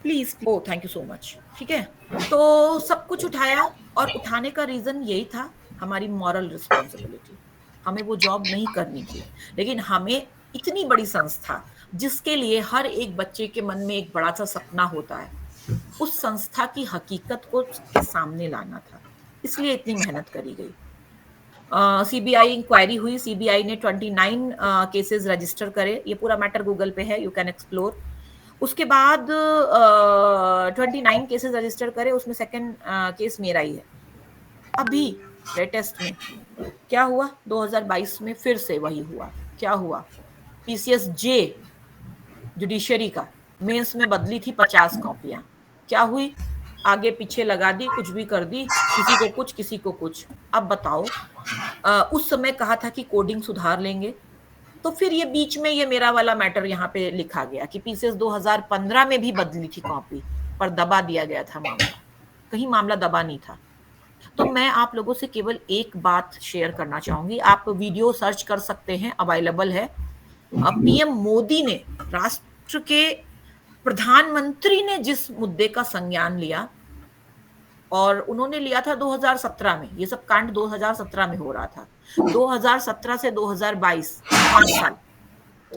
Please, oh thank you so much. ठीक है, तो सब कुछ उठाया और उठाने का रीजन यही था, हमारी मॉरल रिस्पॉन्सिबिलिटी। हमें वो जॉब नहीं करनी थी, लेकिन हमें इतनी बड़ी संस्था जिसके लिए हर एक बच्चे के मन में एक बड़ा सा सपना होता है, उस संस्था की हकीकत को के सामने लाना था, इसलिए इतनी मेहनत करी गई। सीबीआई इंक्वायरी हुई, सीबीआई ने 29 केसेस रजिस्टर करे, ये पूरा मैटर गूगल पे है, यू कैन एक्सप्लोर। उसके बाद 29 केसेस रजिस्टर करे, उसमें सेकंड केस मेरा ही है। अभी लेटेस्ट में क्या हुआ, 2022 में फिर से वही हुआ। क्या हुआ, पीसीएस जे जुडिशरी का मेंस में बदली थी 50 कॉपियां। क्या हुई? आगे पीछे लगा दी, कुछ भी कर दी, किसी को कुछ किसी को कुछ। अब बताओ, उस समय कहा था कि कोडिंग सुधार लेंगे, तो फिर ये बीच में ये मेरा वाला मैटर यहाँ पे लिखा गया कि पीसीएस 2015 में भी बदली थी कॉपी, पर दबा दिया गया था मामला। कहीं मामला दबा नहीं था। तो मैं आप लोगों से केवल एक बात शेयर करना चाहूंगी, आप वीडियो सर्च कर सकते हैं, अवेलेबल है। पीएम मोदी ने, राष्ट्र के प्रधानमंत्री ने जिस मुद्दे का संज्ञान लिया, और उन्होंने लिया था 2017 में, ये सब कांड 2017 में हो रहा था। 2017 से 2022 5 साल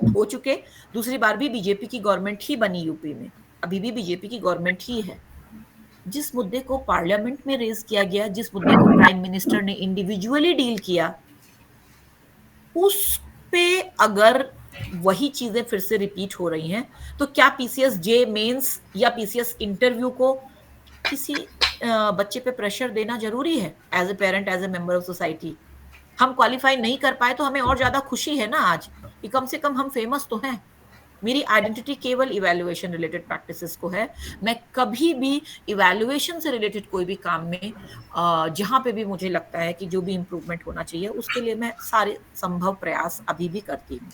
हो चुके। दूसरी बार भी बीजेपी की गवर्नमेंट ही बनी यूपी में, अभी भी बीजेपी की गवर्नमेंट ही है। जिस मुद्दे को पार्लियामेंट में रेज किया गया, जिस मुद्दे को प्राइम मिनिस्टर ने इंडिविजुअली डील किया, उस पे अगर वही चीजें फिर से रिपीट हो रही हैं, तो क्या पीसीएस जे मेंस या पीसीएस इंटरव्यू को किसी बच्चे पे प्रेशर देना जरूरी है? As a parent, as a member of society, हम क्वालिफाई नहीं कर पाए तो हमें और ज्यादा खुशी है ना आज कि कम से कम हम फेमस तो हैं। मेरी आइडेंटिटी केवल इवैल्यूएशन रिलेटेड प्रैक्टिसेस को है। मैं कभी भी इवैल्यूएशन से रिलेटेड कोई भी काम में जहां पे भी मुझे लगता है कि जो भी इंप्रूवमेंट होना चाहिए, उसके लिए मैं सारे संभव प्रयास अभी भी करती हूँ,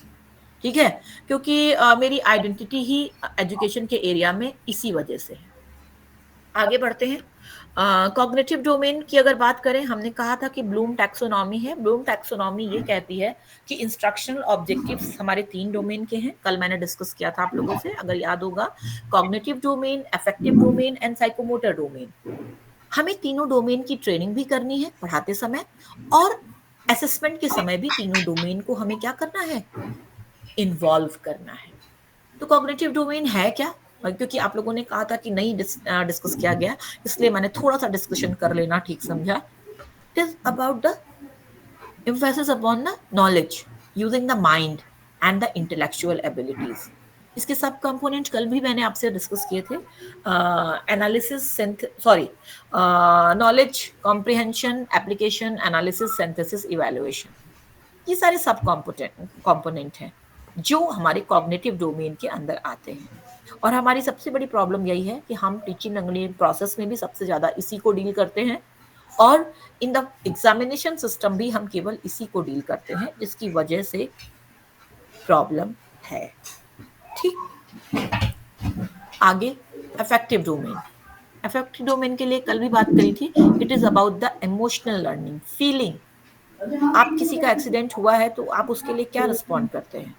ठीक है, क्योंकि मेरी आइडेंटिटी ही एजुकेशन के एरिया में इसी वजह से है। आगे बढ़ते हैं। कॉग्निटिव डोमेन की अगर बात करें, हमने कहा था कि ब्लूम टैक्सोनॉमी है। ब्लूम टैक्सोनॉमी ये कहती है कि इंस्ट्रक्शनल ऑब्जेक्टिव्स हमारे 3 डोमेन के हैं। कल मैंने डिस्कस किया था आप लोगों से, अगर याद होगा। Cognitive domain, affective domain and psychomotor domain. हमें तीनों डोमेन की ट्रेनिंग भी करनी है पढ़ाते समय, और असेसमेंट के समय भी तीनों डोमेन को हमें क्या करना है? इन्वॉल्व करना है। तो कॉग्निटिव डोमेन है क्या? क्योंकि आप लोगों ने कहा था कि नहीं डिस्कस किया गया, इसलिए मैंने थोड़ा सा डिस्कशन कर लेना ठीक समझा। It is about the emphasis upon the knowledge using the mind and the intellectual abilities. इसके सब कंपोनेंट कल भी मैंने आपसे डिस्कस किए थे। Analysis, knowledge, comprehension, application, analysis, synthesis, evaluation, ये सारे सब कंपोनेंट हैं जो हमारे कॉग्निटिव डोमेन के अंदर आते हैं। और हमारी सबसे बड़ी प्रॉब्लम यही है कि हम टीचिंग लर्निंग प्रोसेस में भी सबसे ज्यादा इसी को डील करते हैं, और इन द एग्जामिनेशन सिस्टम भी हम केवल इसी को डील करते हैं, जिसकी वजह से प्रॉब्लम है। ठीक, आगे अफेक्टिव डोमेन। अफेक्टिव डोमेन के लिए कल भी बात करी थी। It is about the emotional learning, feeling. आप किसी का एक्सीडेंट हुआ है तो आप उसके लिए क्या रिस्पॉन्ड करते हैं?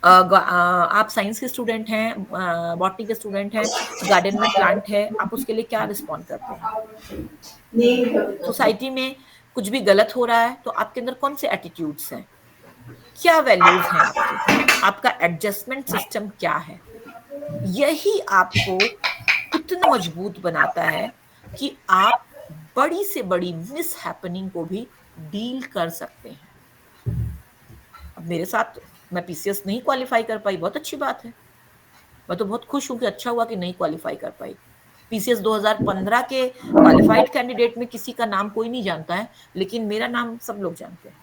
आप साइंस के स्टूडेंट हैं, बॉटनी के स्टूडेंट हैं, गार्डन में प्लांट है, आप उसके लिए क्या रिस्पॉन्ड करते हैं? सोसाइटी में कुछ भी गलत हो रहा है तो आपके अंदर कौन से एटीट्यूड्स हैं, क्या वैल्यूज हैं आपके, आपका एडजस्टमेंट सिस्टम क्या है? यही आपको इतना मजबूत बनाता है कि आप बड़ी से बड़ी मिस हैपनिंग को भी डील कर सकते हैं। अब मेरे साथ मैं पीसीएस नहीं क्वालिफाई कर पाई, बहुत अच्छी बात है, मैं तो बहुत खुश हूं कि अच्छा हुआ कि नहीं क्वालिफाई कर पाई। पीसीएस 2015 के क्वालिफाइड कैंडिडेट में किसी का नाम कोई नहीं जानता है, लेकिन मेरा नाम सब लोग जानते हैं।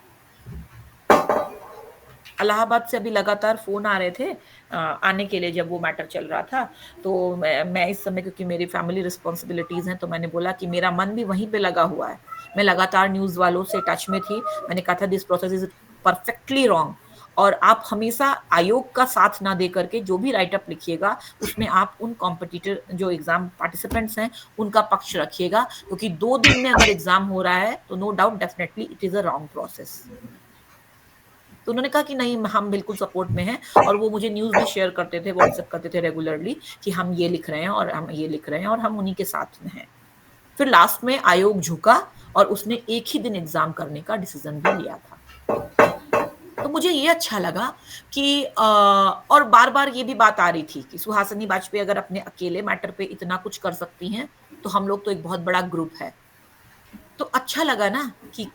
इलाहाबाद से अभी लगातार फोन आ रहे थे आने के लिए, जब वो मैटर चल रहा था, तो मैं इस समय, क्योंकि मेरी फैमिली रिस्पॉन्सिबिलिटीज हैं, तो मैंने बोला कि मेरा मन भी वहीं पे लगा हुआ है। मैं लगातार न्यूज वालों से टच में थी। मैंने कहा था this process is perfectly wrong, और आप हमेशा आयोग का साथ ना दे करके जो भी राइटअप लिखिएगा उसमें आप उन कॉम्पिटिटर जो एग्जाम पार्टिसिपेंट्स हैं उनका पक्ष रखिएगा, क्योंकि 2 दिन में अगर एग्जाम हो रहा है तो no doubt definitely it is a wrong process. तो उन्होंने कहा कि नहीं, हम बिल्कुल सपोर्ट में हैं, और वो मुझे न्यूज़ भी शेयर करते थे, व्हाट्सएप करते थे रेगुलरली कि हम ये लिख रहे हैं और हम ये लिख रहे हैं और हम उन्हीं के साथ में हैं। फिर लास्ट में आयोग झुका और उसने एक ही दिन एग्जाम करने का डिसीजन भी लिया था। तो मुझे ये अच्छा लगा कि और बार बार ये भी बात आ रही थी कि सुहासिनी वाजपेयी अगर अपने अकेले मैटर पे इतना कुछ कर सकती हैं तो हम लोग तो एक बहुत बड़ा ग्रुप है। तो अच्छा लगा ना कि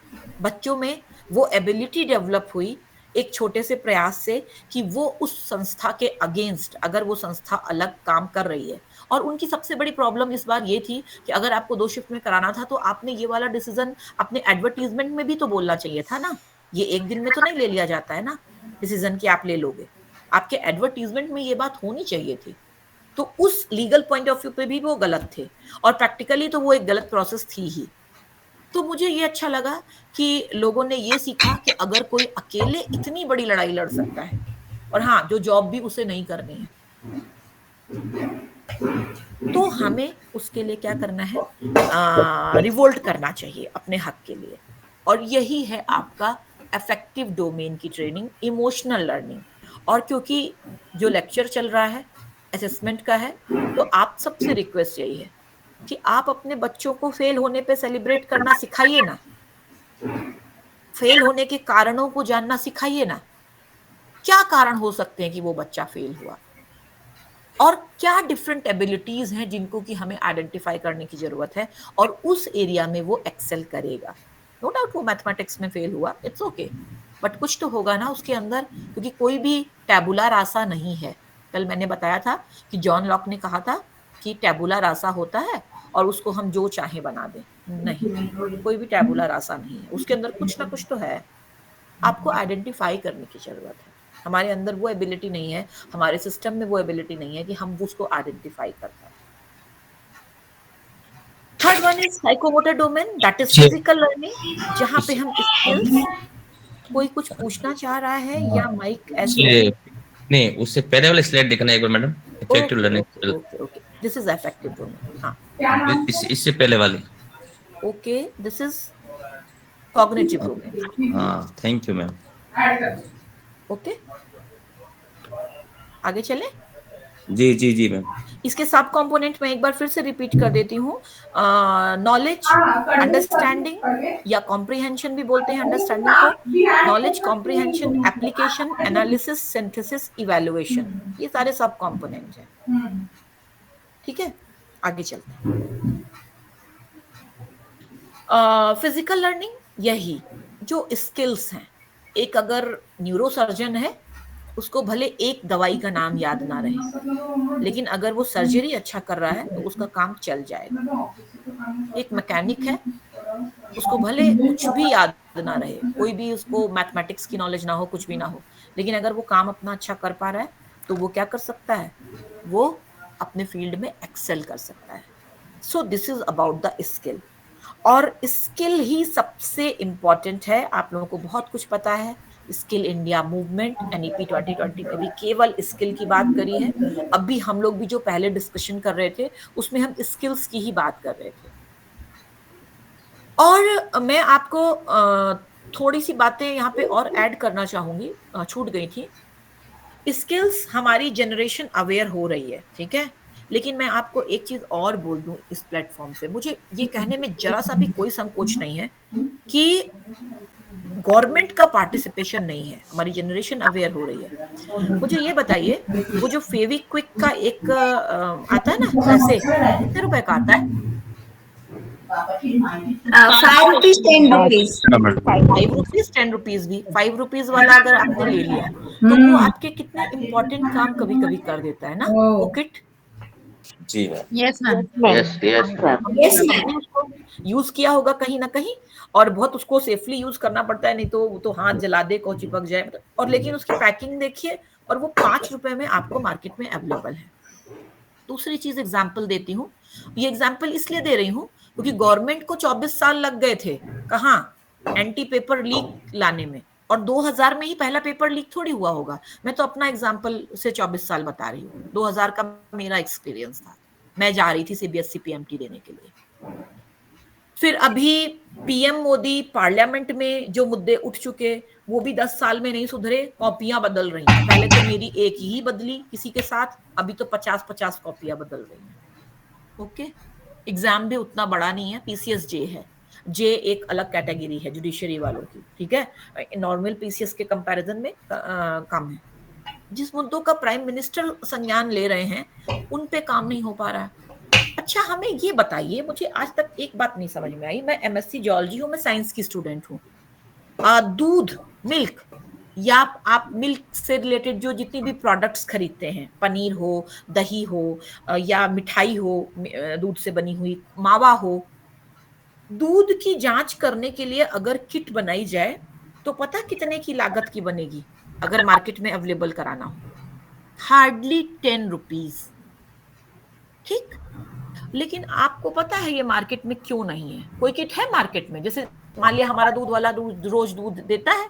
बच्चों में वो एबिलिटी डेवलप हुई एक छोटे से प्रयास से, कि वो उस संस्था के अगेंस्ट, अगर वो संस्था अलग काम कर रही है। और उनकी सबसे बड़ी प्रॉब्लम इस बार ये थी कि अगर आपको 2 शिफ्ट में कराना था तो आपने ये वाला डिसीजन अपने एडवर्टीजमेंट में भी तो बोलना चाहिए था ना। ये एक दिन में तो नहीं ले लिया जाता है ना डिसीजन कि आप ले लोगे। आपके एडवर्टीजमेंट में ये बात होनी चाहिए थी। तो उस लीगल पॉइंट ऑफ व्यू पे भी वो गलत थे, और प्रैक्टिकली तो वो एक गलत प्रोसेस थी ही। तो मुझे ये अच्छा लगा कि लोगों ने ये सीखा कि अगर कोई अकेले इतनी बड़ी लड़ाई लड़ सकता है, और हाँ, जो जॉब भी उसे नहीं करनी है, तो हमें उसके लिए क्या करना है, रिवोल्ट करना चाहिए अपने हक के लिए। और यही है आपका अफेक्टिव डोमेन की ट्रेनिंग, इमोशनल लर्निंग। और क्योंकि जो लेक्चर चल रहा है असेसमेंट का है, तो आप सबसे रिक्वेस्ट यही है कि आप अपने बच्चों को फेल होने पे सेलिब्रेट करना सिखाइए ना, फेल होने के कारणों को जानना सिखाइए ना। क्या कारण हो सकते हैं कि वो बच्चा फेल हुआ, और क्या डिफरेंट एबिलिटीज हैं जिनको कि हमें आइडेंटिफाई करने की जरूरत है, और उस एरिया में वो एक्सेल करेगा। नो डाउट वो मैथमेटिक्स में फेल हुआ, इट्स ओके, बट कुछ तो होगा ना उसके अंदर, क्योंकि कोई भी टैबुला रासा नहीं है। कल मैंने बताया था कि जॉन लॉक ने कहा था कि टैबुला रासा होता है और उसको हम जो चाहे बना दें। नहीं, कोई भी टैबुला रासा नहीं है, उसके अंदर कुछ ना कुछ तो है। आपको आइडेंटिफाई करने की जरूरत है। हमारे अंदर वो एबिलिटी नहीं है, हमारे सिस्टम में वो एबिलिटी नहीं है कि हम उसको आइडेंटिफाई कर पाए। Third one is psychomotor domain, that is physical learning, जहां पे हम स्किल्स। कोई कुछ पूछना चाह रहा है या माइक ऐसे? नहीं, उससे पहले वाला स्लाइड देखना एक बार madam, effective learning. Okay okay, this is effective domain. हाँ, इससे पहले वाली। Okay, this is cognitive domain. हाँ, थैंक यू मैम। ओके, आगे चले। जी जी जी मैम। इसके सब कंपोनेंट में एक बार फिर से रिपीट कर देती हूँ। नॉलेज, अंडरस्टैंडिंग या कॉम्प्रिहेंशन भी बोलते हैं अंडरस्टैंडिंग को। Knowledge, comprehension, application, analysis, synthesis, evaluation, ये सारे सब कंपोनेंट हैं। ठीक है, आगे चलते हैं। फिजिकल लर्निंग, यही जो स्किल्स हैं। एक अगर न्यूरोसर्जन है, उसको भले एक दवाई का नाम याद ना रहे, लेकिन अगर वो सर्जरी अच्छा कर रहा है तो उसका काम चल जाएगा। एक मैकेनिक है, उसको भले कुछ भी याद ना रहे, कोई भी उसको मैथमेटिक्स की नॉलेज ना हो, कुछ भी ना हो, लेकिन अगर वो काम अपना अच्छा कर पा रहा है तो वो क्या कर सकता है, वो अपने फील्ड में एक्सेल कर सकता है। So this is about the skill, और स्किल ही सबसे इंपॉर्टेंट है। आप लोगों को बहुत कुछ पता है, स्किल इंडिया मूवमेंट NEP 2020 में भी केवल स्किल की बात करी है। अभी हम लोग भी जो पहले डिस्कशन कर रहे थे उसमें हम स्किल्स की ही बात कर रहे थे। और मैं आपको थोड़ी सी बातें यहाँ पे और ऐड करना चाहूंगी, छूट गई थी। स्किल्स हमारी जनरेशन अवेयर हो रही है, ठीक है, लेकिन मैं आपको एक चीज और बोल दूं इस प्लेटफॉर्म से, मुझे ये कहने में जरा सा भी कोई संकोच नहीं है कि गवर्नमेंट का पार्टिसिपेशन नहीं है, हमारी जनरेशन अवेयर हो रही है। मुझे ये बताइए, वो जो फेविक्विक का एक आता है ना पैसे, कितने रुपए का आता है? 5 rupees, 10 rupees. 5 रुपीज, 10 रुपीज भी। 5 रुपीज वाला अगर आपने ले लिया तो वो आपके कितने इंपॉर्टेंट काम कभी कभी कर देता है ना, वो किट। जी ma'am. Yes, ma'am. Yes, yes, ma'am. Yes, हमने उसको यूज किया होगा कहीं ना कहीं, और बहुत उसको सेफली यूज करना पड़ता है, नहीं तो वो तो हाथ जला दे को चिपक जाए। और लेकिन उसकी पैकिंग देखिए, और वो 5 रुपए में आपको मार्केट में अवेलेबल है। दूसरी चीज एग्जाम्पल देती हूँ, ये एग्जाम्पल इसलिए दे रही हूँ क्योंकि गवर्नमेंट को 24 साल लग गए थे कहाँ, एंटी पेपर लीक लाने में, और 2000 में ही पहला पेपर लीक थोड़ी हुआ होगा। मैं तो अपना एग्जाम्पल से 24 साल बता रही हूँ, 2000 का मेरा एक्सपीरियंस था। मैं जा रही थी CBSE PMT देने के लिए। फिर अभी PM मोदी पार्लियामेंट में जो मुद्दे उठ चुके, वो भी 10 साल में नहीं सुधरे, कॉपियां बदल रही हैं। पहले तो मेरी एक ही बदली किसी के साथ, अभी तो 50-50 कॉपियां बदल रही हैं। ओके, एग्जाम भी उतना बड़ा नहीं है, PCS J है। J एक अलग कैटेगरी है जुडिशरी वालों की, ठीक है, नॉर्मल PCS के कंपैरिजन में कम है। जिस मुद्दों का प्राइम मिनिस्टर संज्ञान ले रहे हैं उन पे काम नहीं हो पा रहा है। अच्छा, हमें ये बताइए, मुझे आज तक एक बात नहीं समझ में आई। मैं MSc जियोलॉजी हूँ, मैं साइंस की स्टूडेंट हूँ। दूध, मिल्क, या आप मिल्क से रिलेटेड जो जितनी भी प्रोडक्ट्स खरीदते हैं, पनीर हो, दही हो, या मिठाई हो, दूध से बनी हुई, मावा हो, दूध की जांच करने के लिए अगर किट बनाई जाए तो पता कितने की लागत की बनेगी अगर मार्केट में अवेलेबल कराना हो? Hardly 10 rupees. ठीक, लेकिन आपको पता है ये मार्केट में क्यों नहीं है? कोई किट है मार्केट में? जैसे मान लिया हमारा दूध वाला रोज दूध देता है,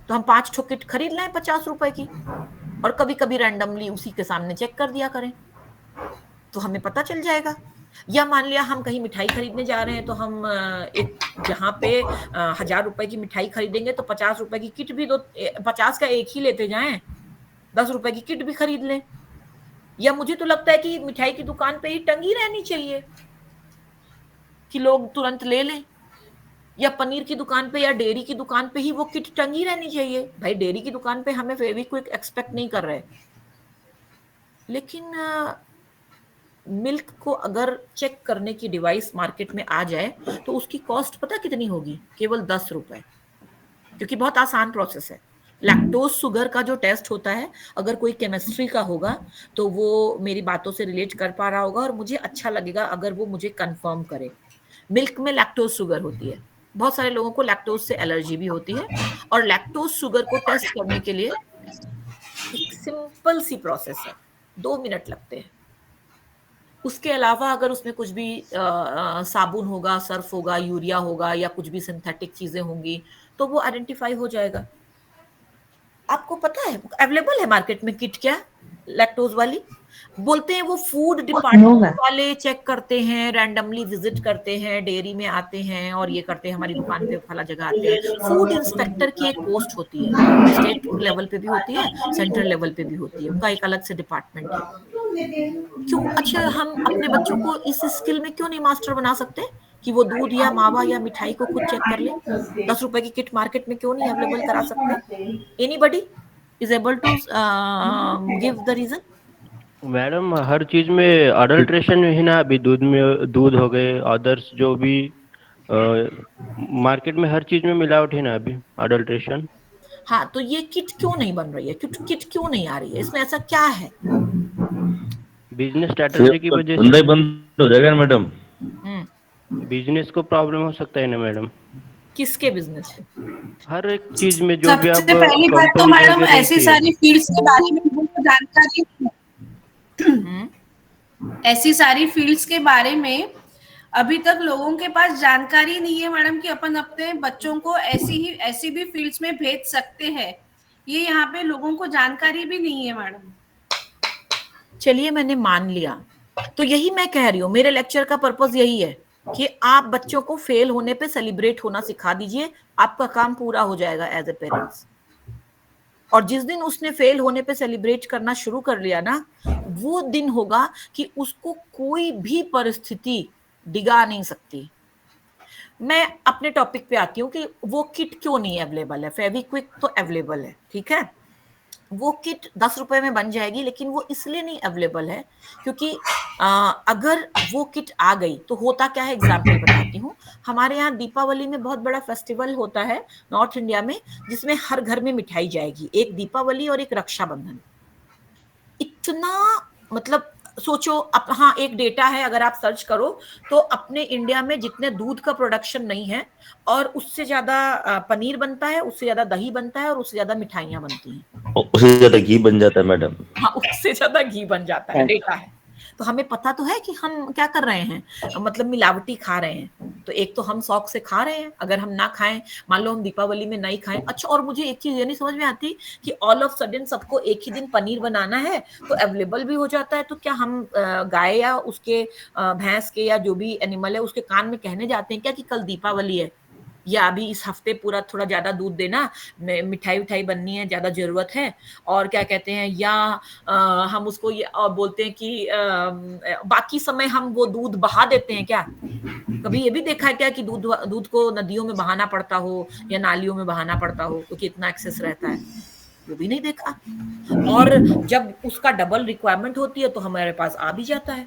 तो हम 5 ठो किट खरीद लें 50 रुपए की, और कभी कभी रैंडमली उसी के सामने चेक कर दिया करें, तो हमें पता चल जाएगा। या मान लिया हम कहीं मिठाई खरीदने जा रहे हैं, तो हम एक जहाँ पे 1000 रुपए की मिठाई खरीदेंगे तो 50 रुपए की किट भी 50 का एक ही लेते जाएं, 10 रुपए की किट भी खरीद लें। या मुझे तो लगता है कि मिठाई की दुकान पे ही टंगी रहनी चाहिए कि लोग तुरंत ले लें, या पनीर की दुकान पे या डेयरी की दुकान पे ही वो किट टंगी रहनी चाहिए। भाई डेयरी की दुकान पे हमें फेविक्विक एक्सपेक्ट नहीं कर रहे, लेकिन मिल्क को अगर चेक करने की डिवाइस मार्केट में आ जाए तो उसकी कॉस्ट पता कितनी होगी? केवल 10 रुपए, क्योंकि बहुत आसान प्रोसेस है। लैक्टोज शुगर का जो टेस्ट होता है, अगर कोई केमिस्ट्री का होगा तो वो मेरी बातों से रिलेट कर पा रहा होगा, और मुझे अच्छा लगेगा अगर वो मुझे कंफर्म करे। मिल्क में लैक्टोज शुगर होती है, बहुत सारे लोगों को लैक्टोज से एलर्जी भी होती है, और लैक्टोज शुगर को टेस्ट करने के लिए एक सिंपल सी प्रोसेस है, 2 मिनट लगते हैं। उसके अलावा अगर उसमें कुछ भी साबुन होगा, सर्फ होगा, यूरिया होगा, या कुछ भी सिंथेटिक चीजें होंगी, तो वो आइडेंटिफाई हो जाएगा। आपको पता है अवेलेबल है मार्केट में किट क्या लैक्टोज वाली? बोलते हैं वो फूड डिपार्टमेंट वाले चेक करते हैं, रैंडमली विजिट करते हैं, डेयरी में आते हैं और ये करते हैं, हमारी दुकान पे फला जगह आते हैं। फूड इंस्पेक्टर की एक पोस्ट होती है, स्टेट लेवल पे भी होती है, सेंट्रल लेवल पे भी होती है, उनका एक अलग से डिपार्टमेंट है। क्यों? अच्छा, हम अपने बच्चों को इस स्किल में क्यों नहीं मास्टर बना सकते कि वो दूध या मावा या मिठाई को खुद चेक कर ले? 10 रुपए की किट मार्केट में क्यों नहीं अवेलेबल करा सकते? Anybody is able to give the reason? Madam हर चीज में अडल्ट्रेशन है ना, अभी दूध में दूध हो गए, अदर्स जो भी मार्केट में हर चीज में मिलावट है ना अभी, अडल्ट्रेशन। हाँ, तो ये किट क्यों नहीं बन रही है? किट क्यों नहीं आ रही है? इसमें ऐसा क्या है? बिजनेस स्ट्रेटजी की वजह से बंद हो जाएगा मैडम। बिजनेस को प्रॉब्लम हो सकता है ना मैडम? किसके बिजनेस? हर एक चीज में जो भी आप सबसे पहली बात तो मैडम ऐसी सारी फील्ड्स के बारे में हमको जानकारी ऐसी सारी फील्ड्स के बारे में अभी तक लोगों के पास जानकारी नहीं है मैडम कि अपन अपने बच्चों को ऐसी भी फील्ड्स में भेज सकते हैं। ये यहाँ पे लोगों को जानकारी भी नहीं है मैडम। चलिए मैंने मान लिया, तो यही मैं कह रही हूँ, मेरे लेक्चर का पर्पस यही है कि आप बच्चों को फेल होने पे सेलिब्रेट होना सिखा दीजिए, आपका काम पूरा हो जाएगा एज ए पेरेंट्स। और जिस दिन उसने फेल होने पे सेलिब्रेट करना शुरू कर लिया ना, वो दिन होगा कि उसको कोई भी परिस्थिति डिगा नहीं सकती। मैं अपने टॉपिक पे आती हूँ कि वो किट क्यों नहीं अवेलेबल है। फेविक्विक तो अवेलेबल है, ठीक है, वो किट 10 रुपए में बन जाएगी, लेकिन वो इसलिए नहीं अवेलेबल है क्योंकि अगर वो किट आ गई तो होता क्या है, एग्जाम्पल बताती हूँ। हमारे यहाँ दीपावली में बहुत बड़ा फेस्टिवल होता है नॉर्थ इंडिया में, जिसमें हर घर में मिठाई जाएगी, एक दीपावली और एक रक्षाबंधन। इतना मतलब सोचो, हाँ एक डेटा है, अगर आप सर्च करो तो अपने इंडिया में जितने दूध का प्रोडक्शन नहीं है, और उससे ज्यादा पनीर बनता है, उससे ज्यादा दही बनता है, और उससे ज्यादा मिठाइयां बनती हैं, उससे ज्यादा घी बन जाता है मैडम। हाँ, उससे ज्यादा घी बन जाता है, डेटा है। तो हमें पता तो है कि हम क्या कर रहे हैं, मतलब मिलावटी खा रहे हैं। तो एक तो हम शौक से खा रहे हैं, अगर हम ना खाएं, मान लो हम दीपावली में नहीं खाएं। अच्छा, और मुझे एक चीज ये नहीं समझ में आती कि ऑल ऑफ सडन सबको एक ही दिन पनीर बनाना है तो अवेलेबल भी हो जाता है, तो क्या हम गाय या उसके भैंस के या जो भी एनिमल है उसके कान में कहने जाते हैं क्या कि कल दीपावली है, या अभी इस हफ्ते पूरा थोड़ा ज्यादा दूध देना, मिठाई उठाई बननी है, ज्यादा जरूरत है, और क्या कहते हैं, या हम उसको ये बोलते हैं कि बाकी समय हम वो दूध बहा देते हैं क्या? कभी ये भी देखा है क्या कि दूध को नदियों में बहाना पड़ता हो या नालियों में बहाना पड़ता हो क्योंकि इतना एक्सेस रहता है? वो भी नहीं देखा। और जब उसका डबल रिक्वायरमेंट होती है तो हमारे पास आ भी जाता है।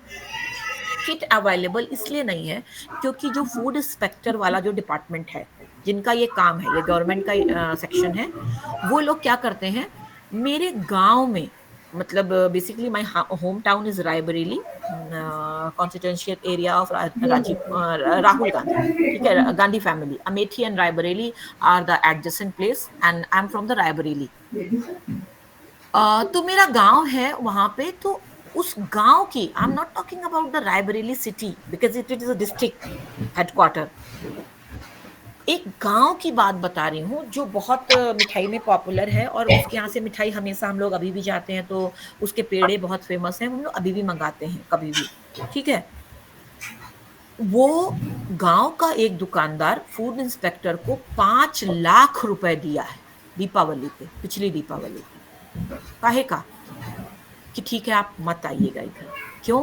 किट अवेलेबल इसलिए नहीं है क्योंकि जो फूड इंस्पेक्टर वाला जो डिपार्टमेंट है, जिनका ये काम है, ये गवर्नमेंट का सेक्शन है, वो लोग क्या करते हैं, मेरे गांव में, मतलब basically my home town is Raebareli, constituency area of Rahul Gandhi, ठीक है, Gandhi family, Amethi and Raebareli are the adjacent place, and I am from the Raebareli. तो मेरा गांव है वहां पे, तो उस गांव की, I am not talking about the Raebareli city because it is a district headquarter, एक गांव की बात बता रही हूँ जो बहुत मिठाई में पॉपुलर है, और उसके यहाँ से मिठाई हमेशा हम लोग अभी भी जाते हैं तो उसके पेड़े बहुत फेमस हैं, हम लोग अभी भी मंगाते हैं कभी भी, ठीक है। वो गांव का एक दुकानदार फूड इंस्पेक्टर को 5 लाख रुपए दिया है दीपावली पे, पिछली दीपावली पे। काहे का कि ठीक है आप मत आइएगा इधर। क्यों?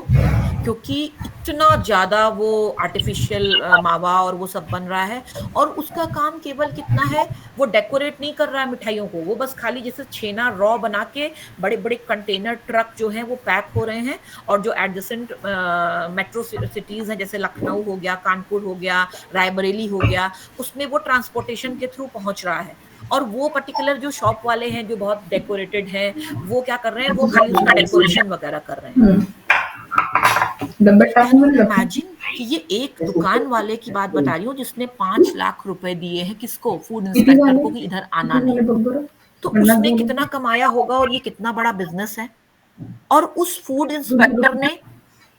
क्योंकि इतना ज्यादा वो आर्टिफिशियल मावा और वो सब बन रहा है, और उसका काम केवल कितना है, वो डेकोरेट नहीं कर रहा है मिठाइयों को, वो बस खाली जैसे छेना रॉ बना के बड़े बड़े कंटेनर ट्रक जो हैं वो पैक हो रहे हैं, और जो एडजेसेंट मेट्रो सिटीज हैं जैसे लखनऊ हो गया, कानपुर हो गया, रायबरेली हो गया, उसमें वो ट्रांसपोर्टेशन के थ्रू पहुंच रहा है। और वो पर्टिकुलर जो शॉप वाले हैं जो बहुत डेकोरेटेड हैं, वो क्या कर रहे हैं, वो खाली उसका डेकोरेशन वगैरह कर रहे हैं। इमेजिन कि ये एक दुकान वाले की बात बता रही हूँ जिसने 5 लाख रुपए दिए हैं किसको, फूड इंस्पेक्टर को, कि इधर आना नहीं। तो उसने कितना कमाया होगा, और ये कितना बड़ा बिजनेस है। और उस फूड इंस्पेक्टर ने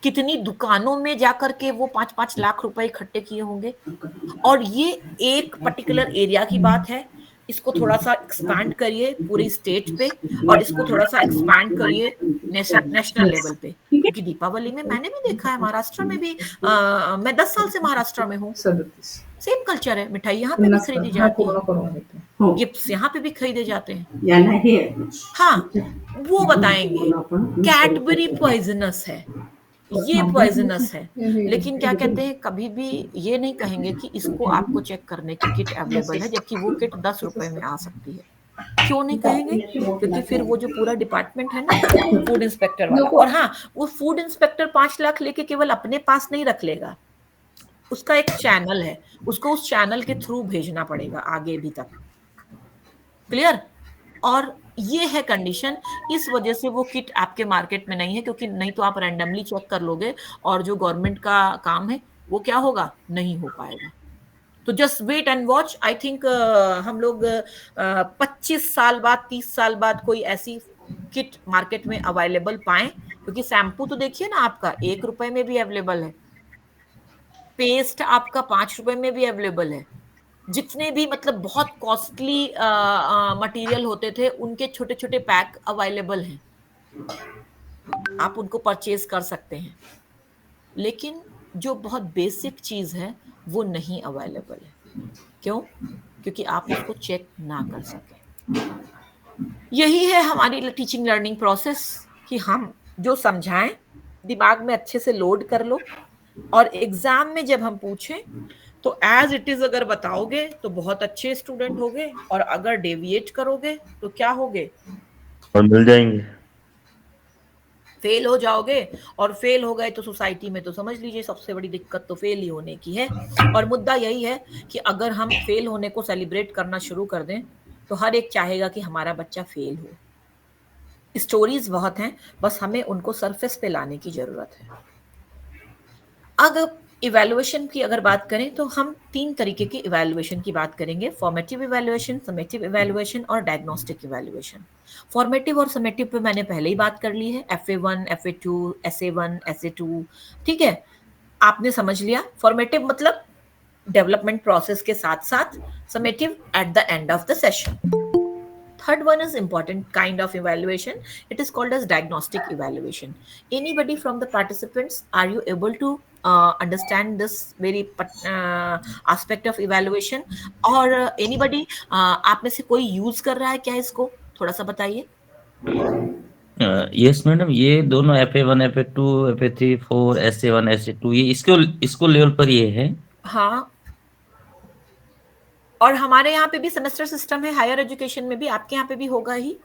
कितनी दुकानों में जाकर के वो 5-5 लाख रुपए इकट्ठे किए होंगे। और ये एक पर्टिकुलर एरिया की बात है, इसको थोड़ा सा एक्सपैंड करिए पूरी स्टेट पे, और इसको थोड़ा सा एक्सपैंड करिए नेशनल लेवल पे। क्योंकि दीपावली में मैंने भी देखा है, महाराष्ट्र में भी मैं 10 साल से महाराष्ट्र में हूँ, सेम कल्चर है, मिठाई यहाँ पे भी खरीदी जाती है, गिफ्ट्स यहाँ पे भी खरीदे जाते हैं। हाँ, वो बताएंगे कैडबरी पॉइजनस है, ये पॉइजनस है, लेकिन क्या कहते हैं, कभी भी ये नहीं कहेंगे कि इसको आपको चेक करने की किट अवेलेबल है, जबकि वो किट 10 रुपए में आ सकती है। क्यों नहीं कहेंगे? क्योंकि फिर वो जो पूरा डिपार्टमेंट है ना फूड इंस्पेक्टर वाला, और हाँ, वो फूड इंस्पेक्टर 5 लाख लेके केवल अपने पास नहीं रख लेगा, उसका एक चैनल है, उसको उस चैनल के थ्रू भेजना पड़ेगा आगे भी तक। क्लियर? और ये है कंडीशन, इस वजह से वो किट आपके मार्केट में नहीं है, क्योंकि नहीं तो आप रैंडमली चेक कर लोगे, और जो गवर्नमेंट का काम है वो क्या होगा, नहीं हो पाएगा। तो just wait and watch. I think हम लोग 25 साल बाद, 30 साल बाद कोई ऐसी किट मार्केट में अवेलेबल पाएं, क्योंकि शैम्पू तो देखिए ना आपका 1 रुपए में भी अवेलेबल है, पेस्ट आपका 5 रुपए में भी अवेलेबल है, जितने भी मतलब बहुत कॉस्टली मटेरियल होते थे उनके छोटे छोटे पैक अवेलेबल हैं, आप उनको परचेज कर सकते हैं। लेकिन जो बहुत बेसिक चीज है वो नहीं अवेलेबल है। क्यों? क्योंकि आप उसको चेक ना कर सके। यही है हमारी टीचिंग लर्निंग प्रोसेस, कि हम जो समझाएं दिमाग में अच्छे से लोड कर लो, और एग्जाम में जब हम पूछें तो एज इट इज अगर बताओगे तो बहुत अच्छे स्टूडेंट होगे, और अगर डेविएट करोगे तो क्या होगे, और मिल जाएंगे, फेल हो जाओगे। और फेल हो गए तो सोसाइटी में तो समझ लीजिए सबसे बड़ी दिक्कत तो फेल ही होने की है। और मुद्दा यही है कि अगर हम फेल होने को सेलिब्रेट करना शुरू कर दें तो हर एक चाहेगा कि हमारा बच्चा फेल हो। स्टोरीज बहुत हैं, बस हमें उनको सरफेस पे लाने की जरूरत है। अगर इवैल्यूएशन की अगर बात करें तो हम 3 तरीके की इवैल्यूएशन की बात करेंगे, फॉर्मेटिव इवैल्यूएशन, समेटिव इवैल्यूएशन और डायग्नोस्टिक इवैल्यूएशन। फॉर्मेटिव और समेटिव पे मैंने पहले ही बात कर ली है, FA1, FA2, SA1, SA2, ठीक है, आपने समझ लिया। फॉर्मेटिव मतलब डेवलपमेंट प्रोसेस के साथ साथ, summative at the end of the session. Third one is important kind of evaluation. It is called as diagnostic evaluation. Anybody from the participants, are you able to understand this very aspect of evaluation? और anybody आप में से कोई use कर रहा है क्या इसको? थोड़ा सा बताइए। यस मैडम, ये दोनों FA1, FA2, FA3, 4, SA1, SA2 ये इसको लेवल पर ये है। हाँ, और हमारे यहाँ पे भी सेमेस्टर सिस्टम है, हायर एजुकेशन में भी, आपके यहाँ पे भी होगा ही।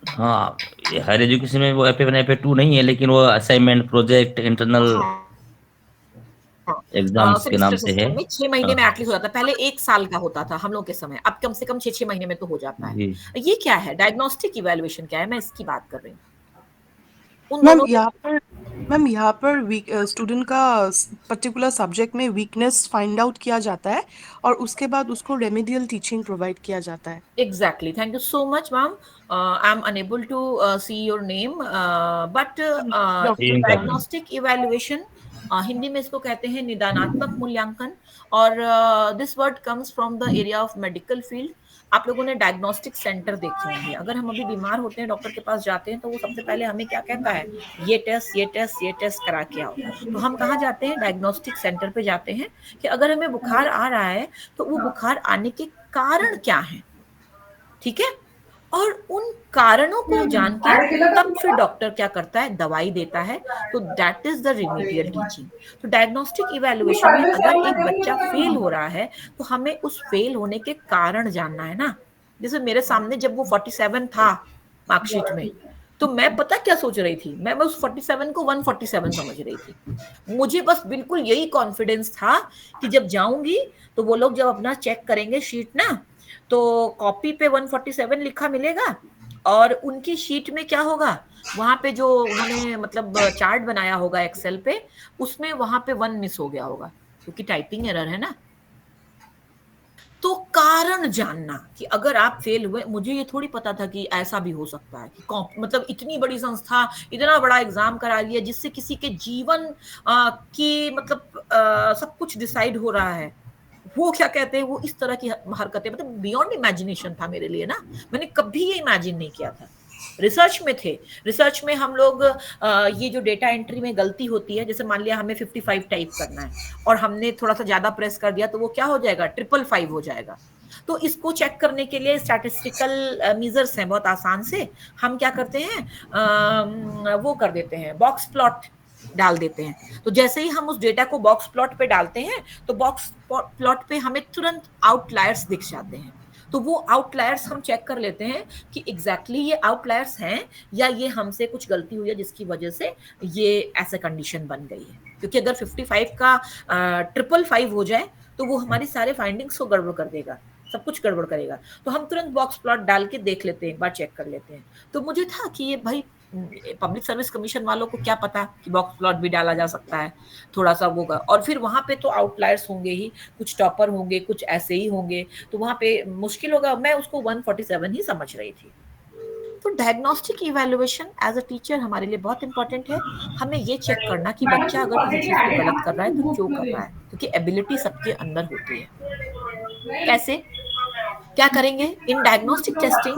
हाँ, हायर एजुकेशन में वो FA1, FA2 नहीं है, लेकिन वो असाइनमेंट, प्रोजेक्ट, इंटरनल एग्जाम्स के नाम से है। 6 महीने में एटलीस्ट हो जाता है, पहले 1 साल का होता था हम लोग के समय, अब कम से कम 6 महीने में तो हो जाता है। ये क्या है डायग्नोस्टिक इवैल्यूएशन, क्या है, मैं इसकी बात कर रही हूँ। मैम यहाँ पर स्टूडेंट का पर्टिकुलर सब्जेक्ट में वीकनेस फाइंड आउट किया जाता है और उसके बाद उसको रेमेडियल टीचिंग प्रोवाइड किया जाता है. Exactly. Thank you so much, ma'am. I'm unable to see your name, but diagnostic evaluation, Hindi में इसको कहते हैं निदानात्मक मूल्यांकन, और this word comes from the area of medical field. आप लोगों ने डायग्नोस्टिक सेंटर देखे होंगे. अगर हम अभी बीमार होते हैं, डॉक्टर के पास जाते हैं, तो वो सबसे पहले हमें क्या कहता है, ये टेस्ट करा के आओ. तो हम कहाँ जाते हैं, डायग्नोस्टिक सेंटर पे जाते हैं कि अगर हमें बुखार आ रहा है तो वो बुखार आने के कारण क्या है. ठीक है, और उन कारणों को जान के तब फिर डॉक्टर क्या करता है, दवाई देता है. तो that is the remedial teaching. तो डायग्नोस्टिक इवैल्यूएशन में अगर एक बच्चा फेल हो रहा है तो हमें उस फेल होने के कारण जानना है ना. जैसे मेरे सामने जब वो 47 था मार्कशीट में, तो मैं पता क्या सोच रही थी, मैं उस 47 को 147 समझ रही थी. मुझे बस बिल्कुल यही कॉन्फिडेंस था कि जब जाऊंगी तो वो लोग जब अपना चेक करेंगे शीट ना, तो कॉपी पे 147 लिखा मिलेगा, और उनकी शीट में क्या होगा, वहां पे जो उन्होंने मतलब चार्ट बनाया होगा एक्सेल पे, उसमें वहां पे 1 मिस हो गया होगा क्योंकि टाइपिंग एरर है ना. तो कारण जानना कि अगर आप फेल हुए, मुझे ये थोड़ी पता था कि ऐसा भी हो सकता है कि मतलब इतनी बड़ी संस्था इतना बड़ा एग्जाम करा रही है जिससे किसी के जीवन की मतलब सब कुछ डिसाइड हो रहा है. वो क्या कहते हैं, वो इस तरह की हरकतें, मतलब बियॉन्ड इमेजिनेशन था मेरे लिए ना. मैंने कभी ये इमेजिन नहीं किया था. रिसर्च में थे, रिसर्च में हम लोग ये जो डेटा एंट्री में गलती होती है, जैसे मान लिया हमें 55 टाइप करना है और हमने थोड़ा सा ज्यादा प्रेस कर दिया, तो वो क्या हो जाएगा, 555 हो जाएगा. तो इसको चेक करने के लिए स्टैटिस्टिकल मेजर्स हैं बहुत आसान से. हम क्या करते हैं, वो कर देते हैं, बॉक्स प्लॉट डाल देते हैं. तो जैसे ही हम उस डेटा को बॉक्स प्लॉट पे डालते हैं तो बॉक्स प्लॉट पे हमें तुरंत आउटलायर्स दिख जाते हैं. तो वो आउटलायर्स हम चेक कर लेते हैं कि एग्जैक्टली ये आउटलायर्स हैं या ये हमसे कुछ गलती हुई है जिसकी वजह से ये ऐसा कंडीशन बन गई है. क्योंकि अगर 55 का 555 हो जाए तो वो हमारी सारे फाइंडिंग्स को गड़बड़ कर देगा, सब कुछ गड़बड़ करेगा. तो हम तुरंत बॉक्स प्लॉट डाल के देख लेते हैं, एक बार चेक कर लेते हैं. तो मुझे था कि ये भाई पब्लिक सर्विस कमीशन वालों को क्या पता कि बॉक्स प्लॉट भी डाला जा सकता है, थोड़ा सा होगा. और फिर वहां पे तो आउटलायर्स होंगे ही, कुछ टॉपर होंगे, कुछ ऐसे ही होंगे, तो वहां पे मुश्किल होगा. मैं उसको 147 ही समझ रही थी. तो diagnostic evaluation as a teacher हमारे लिए बहुत इंपॉर्टेंट है. हमें ये चेक करना कि बच्चा अगर किसी चीज को गलत कर रहा है तो क्यों कर रहा है, क्योंकि एबिलिटी सबके अंदर होती है. कैसे क्या करेंगे इन डायग्नोस्टिक टेस्टिंग,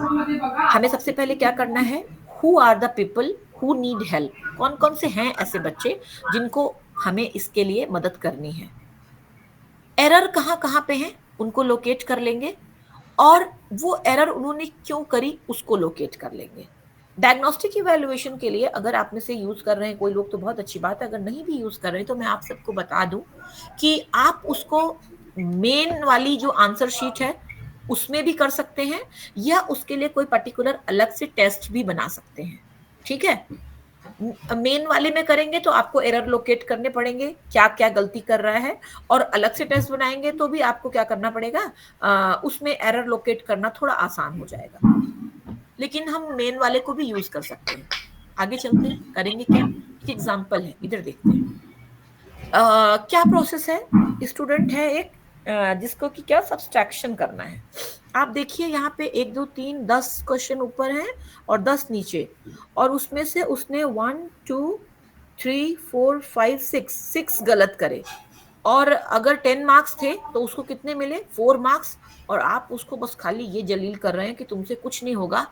हमें सबसे पहले क्या करना है, Who are the people who need help? कौन कौन से हैं ऐसे बच्चे जिनको हमें इसके लिए मदद करनी है. एरर कहाँ कहाँ पे हैं उनको लोकेट कर लेंगे, और वो एरर उन्होंने क्यों करी उसको लोकेट कर लेंगे. डायग्नोस्टिक इवैल्यूएशन के लिए अगर आप में से यूज कर रहे हैं कोई लोग तो बहुत अच्छी बात है, अगर नहीं भी यूज कर रहे हैं तो मैं आप सबको बता दूं कि आप उसको मेन वाली जो आंसर शीट है उसमें भी कर सकते हैं, या उसके लिए कोई पर्टिकुलर अलग से टेस्ट भी बना सकते हैं. ठीक है, मेन वाले में करेंगे तो आपको एरर लोकेट करने पड़ेंगे, क्या क्या गलती कर रहा है, और अलग से टेस्ट बनाएंगे तो भी आपको क्या करना पड़ेगा, उसमें एरर लोकेट करना थोड़ा आसान हो जाएगा. लेकिन हम मेन वाले को भी यूज कर सकते हैं. आगे चलते हैं, करेंगे क्या, एक एग्जाम्पल है, इधर देखते हैं. क्या प्रोसेस है, स्टूडेंट है एक जिसको कि क्या सब्सट्रैक्शन करना है. आप देखिए यहाँ पे 1 2 3 10 क्वेश्चन ऊपर हैं और 10 नीचे, और उसमें से उसने 1 2 3 4 5 6 गलत करे, और अगर 10 मार्क्स थे तो उसको कितने मिले, 4 मार्क्स. और आप उसको बस खाली ये जलील कर रहे हैं कि तुमसे कुछ नहीं होगा,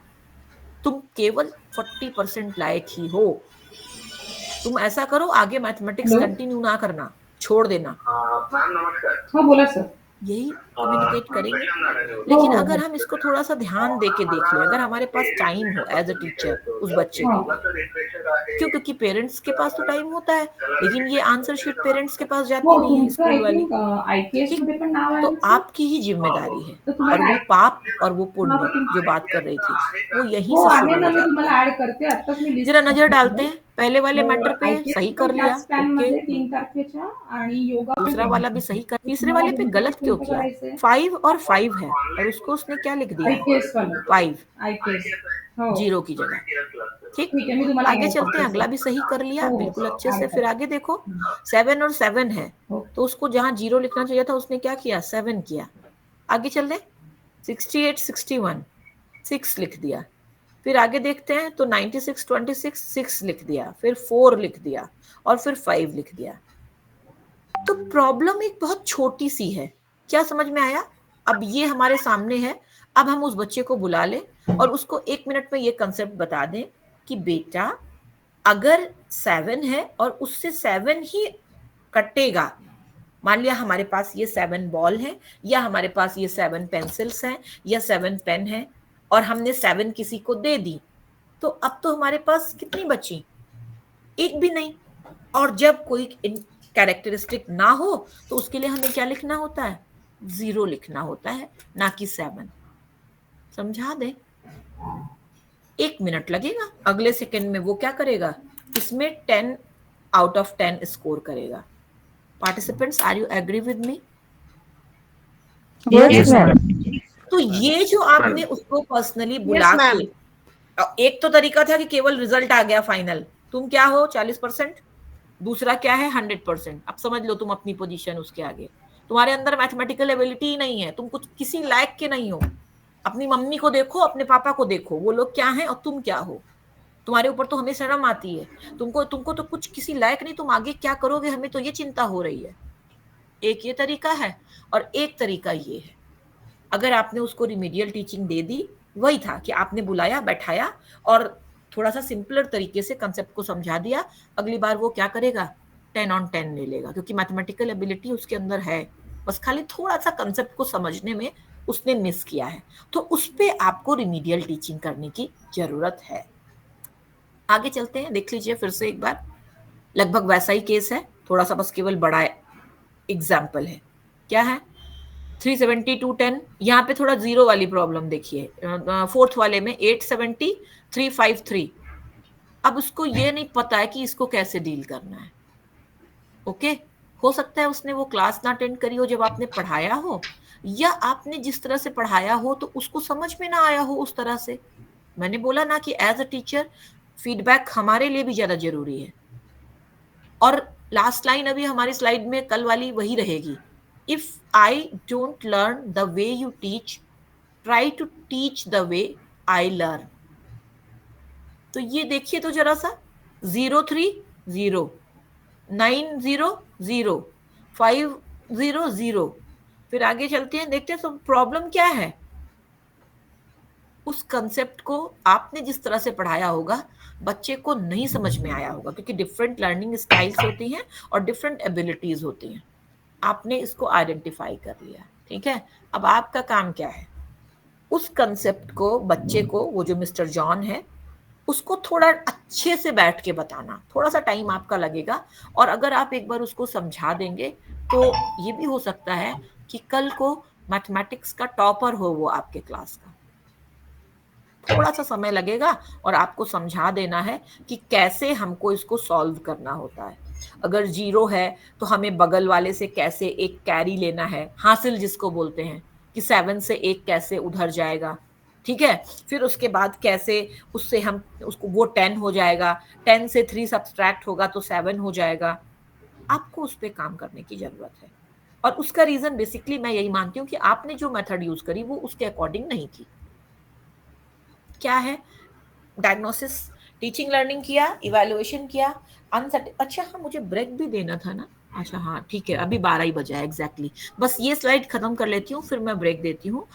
तुम केवल 40% लायक ही हो. तुम ऐसा करो, आगे मैथमेटिक्स कंटिन्यू ना करना, छोड़ देना. हाँ बोला सर. यही कम्युनिकेट करेंगे. लेकिन अगर हम इसको थोड़ा सा ध्यान दे के देख लें, अगर हमारे पास टाइम हो एज अ टीचर उस बच्चे के लिए, क्योंकि पेरेंट्स के पास तो टाइम होता है, लेकिन ये आंसर शीट पेरेंट्स के पास जाती नहीं है स्कूल वाली. तो आपकी ही जिम्मेदारी है, और वो पाप और वो पुण्य जो बात कर रही थी वो यहीं से शुरू हो जाता है. जरा नजर डालते हैं, पहले वाले मैटर पे सही कर लिया, दूसरा वाला भी सही कर, तीसरे वाले पे गलत क्यों किया, 5 और 5 है और उसको उसने क्या लिख दिया, 5. जीरो की जगह। ठीक, आगे चलते हैं, अगला भी सही कर लिया बिल्कुल अच्छे से। फिर आगे देखो 7 और 7 है, तो उसको जहां जीरो लिखना चाहिए था उसने क्या किया, 7 किया। आगे चल रहे 68 61 6 लिख दिया। फिर आगे देखते हैं तो 96 26 6 लिख दिया, फिर 4 लिख दिया और फिर 5 लिख दिया। तो प्रॉब्लम एक बहुत छोटी सी है, क्या समझ में आया? अब ये हमारे सामने है, अब हम उस बच्चे को बुला ले और उसको 1 मिनट में ये कंसेप्ट बता दें कि बेटा अगर 7 है और उससे 7 ही कटेगा, मान लिया हमारे पास ये 7 बॉल है या हमारे पास ये 7 पेंसिल्स हैं या 7 पेन है और हमने 7 किसी को दे दी, तो अब तो हमारे पास कितनी बची, एक भी नहीं। और जब कोई कैरेक्टरिस्टिक ना हो तो उसके लिए हमें क्या लिखना होता है, 0 लिखना होता है, ना कि 7। समझा दे, 1 मिनट लगेगा, अगले सेकंड में वो क्या करेगा, इसमें 10 आउट ऑफ 10 स्कोर करेगा। Participants, are you agree with me? Yes, ma'am. तो ये जो आपने उसको पर्सनली बुला के, एक तो तरीका था कि केवल रिजल्ट आ गया फाइनल, तुम क्या हो 40%, दूसरा क्या है 100%। अब समझ लो तुम अपनी पोजीशन उसके आगे, तुम्हारे अंदर मैथमेटिकल एबिलिटी ही नहीं है, तुम कुछ किसी लायक के नहीं हो। अपनी मम्मी को देखो, अपने पापा को देखो, वो लोग क्या हैं और तुम क्या हो। तुम्हारे ऊपर तो हमें शर्म आती है, तुमको तो कुछ किसी लायक नहीं, तुम आगे क्या करोगे हमें तो ये चिंता हो रही है। एक ये तरीका है और एक तरीका ये है, अगर आपने उसको रिमीडियल टीचिंग दे दी, वही था कि आपने बुलाया, बैठाया और थोड़ा सा सिंपलर तरीके से कंसेप्ट को समझा दिया, अगली बार वो क्या करेगा, 10 on 10 ले लेगा, क्योंकि मैथमेटिकल एबिलिटी उसके अंदर है, बस खाली थोड़ा सा कंसेप्ट को समझने में उसने मिस किया है। तो उस पे आपको रिमीडियल टीचिंग करने की जरूरत है। आगे चलते हैं, देख लीजिए फिर से एक बार, लगभग वैसा ही केस है, थोड़ा सा बस केवल बड़ा एग्जाम्पल है। क्या है, 370 to 10, यहाँ पे थोड़ा जीरो वाली प्रॉब्लम देखिए, 4th वाले में 870 353। अब उसको ये नहीं पता है कि इसको कैसे डील करना है। ओके, हो सकता है उसने वो क्लास ना अटेंड करी हो जब आपने पढ़ाया हो, या आपने जिस तरह से पढ़ाया हो तो उसको समझ में ना आया हो उस तरह से। मैंने बोला ना कि एज अ टीचर फीडबैक हमारे लिए भी ज्यादा जरूरी है। और लास्ट लाइन अभी हमारी स्लाइड में कल वाली वही रहेगी, if I don't learn the way you teach, try to teach the way I learn। तो ये देखिए तो जरा सा, 0 3 0 9 0 0 5 0 0। फिर आगे चलते हैं, देखते हैं तो प्रॉब्लम क्या है। उस कंसेप्ट को आपने जिस तरह से पढ़ाया होगा बच्चे को नहीं समझ में आया होगा, क्योंकि डिफरेंट लर्निंग स्टाइल्स होती हैं और डिफरेंट एबिलिटीज होती हैं। आपने इसको आइडेंटिफाई कर लिया, ठीक है। अब आपका काम क्या है, उस कंसेप्ट को बच्चे को, वो जो मिस्टर जॉन है, उसको थोड़ा अच्छे से बैठ के बताना। थोड़ा सा टाइम आपका लगेगा, और अगर आप एक बार उसको समझा देंगे तो ये भी हो सकता है कि कल को मैथमेटिक्स का टॉपर हो वो आपके क्लास का। थोड़ा सा समय लगेगा और आपको समझा देना है कि कैसे हमको इसको सॉल्व करना होता है। अगर 0 है तो हमें बगल वाले से कैसे एक कैरी लेना है, हासिल जिसको बोलते हैं, कि 7 से 1 कैसे उधर जाएगा, ठीक है। फिर उसके बाद कैसे उससे हम उसको वो 10 हो जाएगा, 10 से 3 सब्सट्रैक्ट होगा तो 7 हो जाएगा। आपको उस पर काम करने की जरूरत है, और उसका रीजन बेसिकली मैं यही मानती हूँ कि आपने जो मेथड यूज करी वो उसके अकॉर्डिंग नहीं थी। क्या है, डायग्नोसिस, टीचिंग लर्निंग किया, इवैल्यूएशन किया, अच्छा हाँ मुझे ब्रेक भी देना था ना, अच्छा हाँ ठीक है, अभी 12 ही बजा है एग्जैक्टली। बस ये स्लाइड खत्म कर लेती हूँ फिर मैं ब्रेक देती हूँ।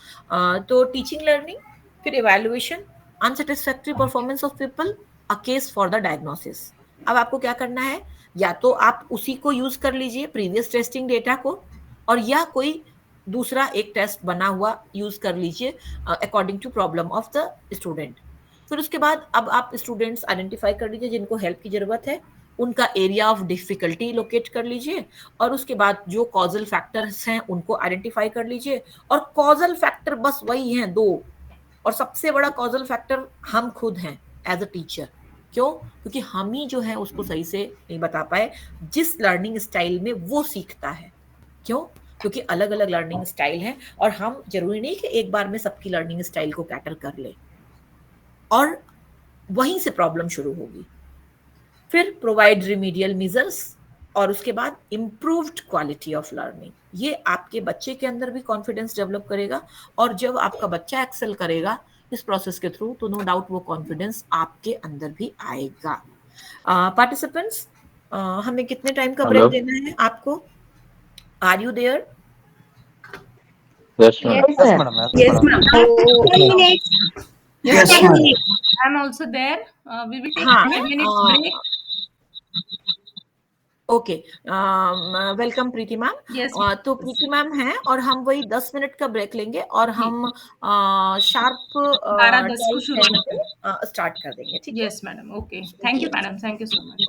तो टीचिंग लर्निंग, फिर evaluation, unsatisfactory performance of people, a case for the diagnosis. अब आपको क्या करना है, या तो आप उसी को यूज कर लीजिए प्रीवियस टेस्टिंग डेटा को, और या कोई दूसरा एक टेस्ट बना हुआ यूज कर लीजिए according to problem of the student. फिर उसके बाद अब आप स्टूडेंट्स आइडेंटिफाई कर लीजिए जिनको हेल्प की जरूरत है, उनका एरिया ऑफ डिफिकल्टी लोकेट कर लीजिए, और उसके बाद जो कॉजल फैक्टर्स हैं उनको आइडेंटिफाई कर लीजिए। और कॉजल फैक्टर बस वही हैं 2, और सबसे बड़ा कॉजल फैक्टर हम खुद हैं एज अ टीचर। क्यों? क्योंकि हम ही जो है उसको सही से नहीं बता पाए जिस लर्निंग स्टाइल में वो सीखता है। क्यों? क्योंकि अलग अलग लर्निंग स्टाइल है, और हम जरूरी नहीं कि एक बार में सबकी लर्निंग स्टाइल को कैटर कर ले। और वहीं से प्रॉब्लम शुरू होगी। फिर प्रोवाइड रिमीडियल मेजर्स और उसके बाद इम्प्रूव्ड क्वालिटी ऑफ लर्निंग। ये आपके बच्चे के अंदर भी कॉन्फिडेंस डेवलप करेगा, और जब आपका बच्चा एक्सेल करेगा इस प्रोसेस के थ्रू तो नो डाउट वो कॉन्फिडेंस आपके अंदर भी आएगा। पार्टिसिपेंट्स, हमें कितने टाइम का ब्रेक देना है आपको? Are you there? Yes, ma'am. Yes, madam. Yes, ma'am. 10 minutes. Yes, 10 ma'am. minutes. I'm also there. We will take हाँ, 10 minutes break. ओके, वेलकम प्रीति मैम। Yes. तो प्रीति मैम हैं और हम वही 10 मिनट का ब्रेक लेंगे और हम शार्प 12:10 को शुरू स्टार्ट कर देंगे, ठीक है? Yes, madam. Okay. Thank you, madam. Thank you so much.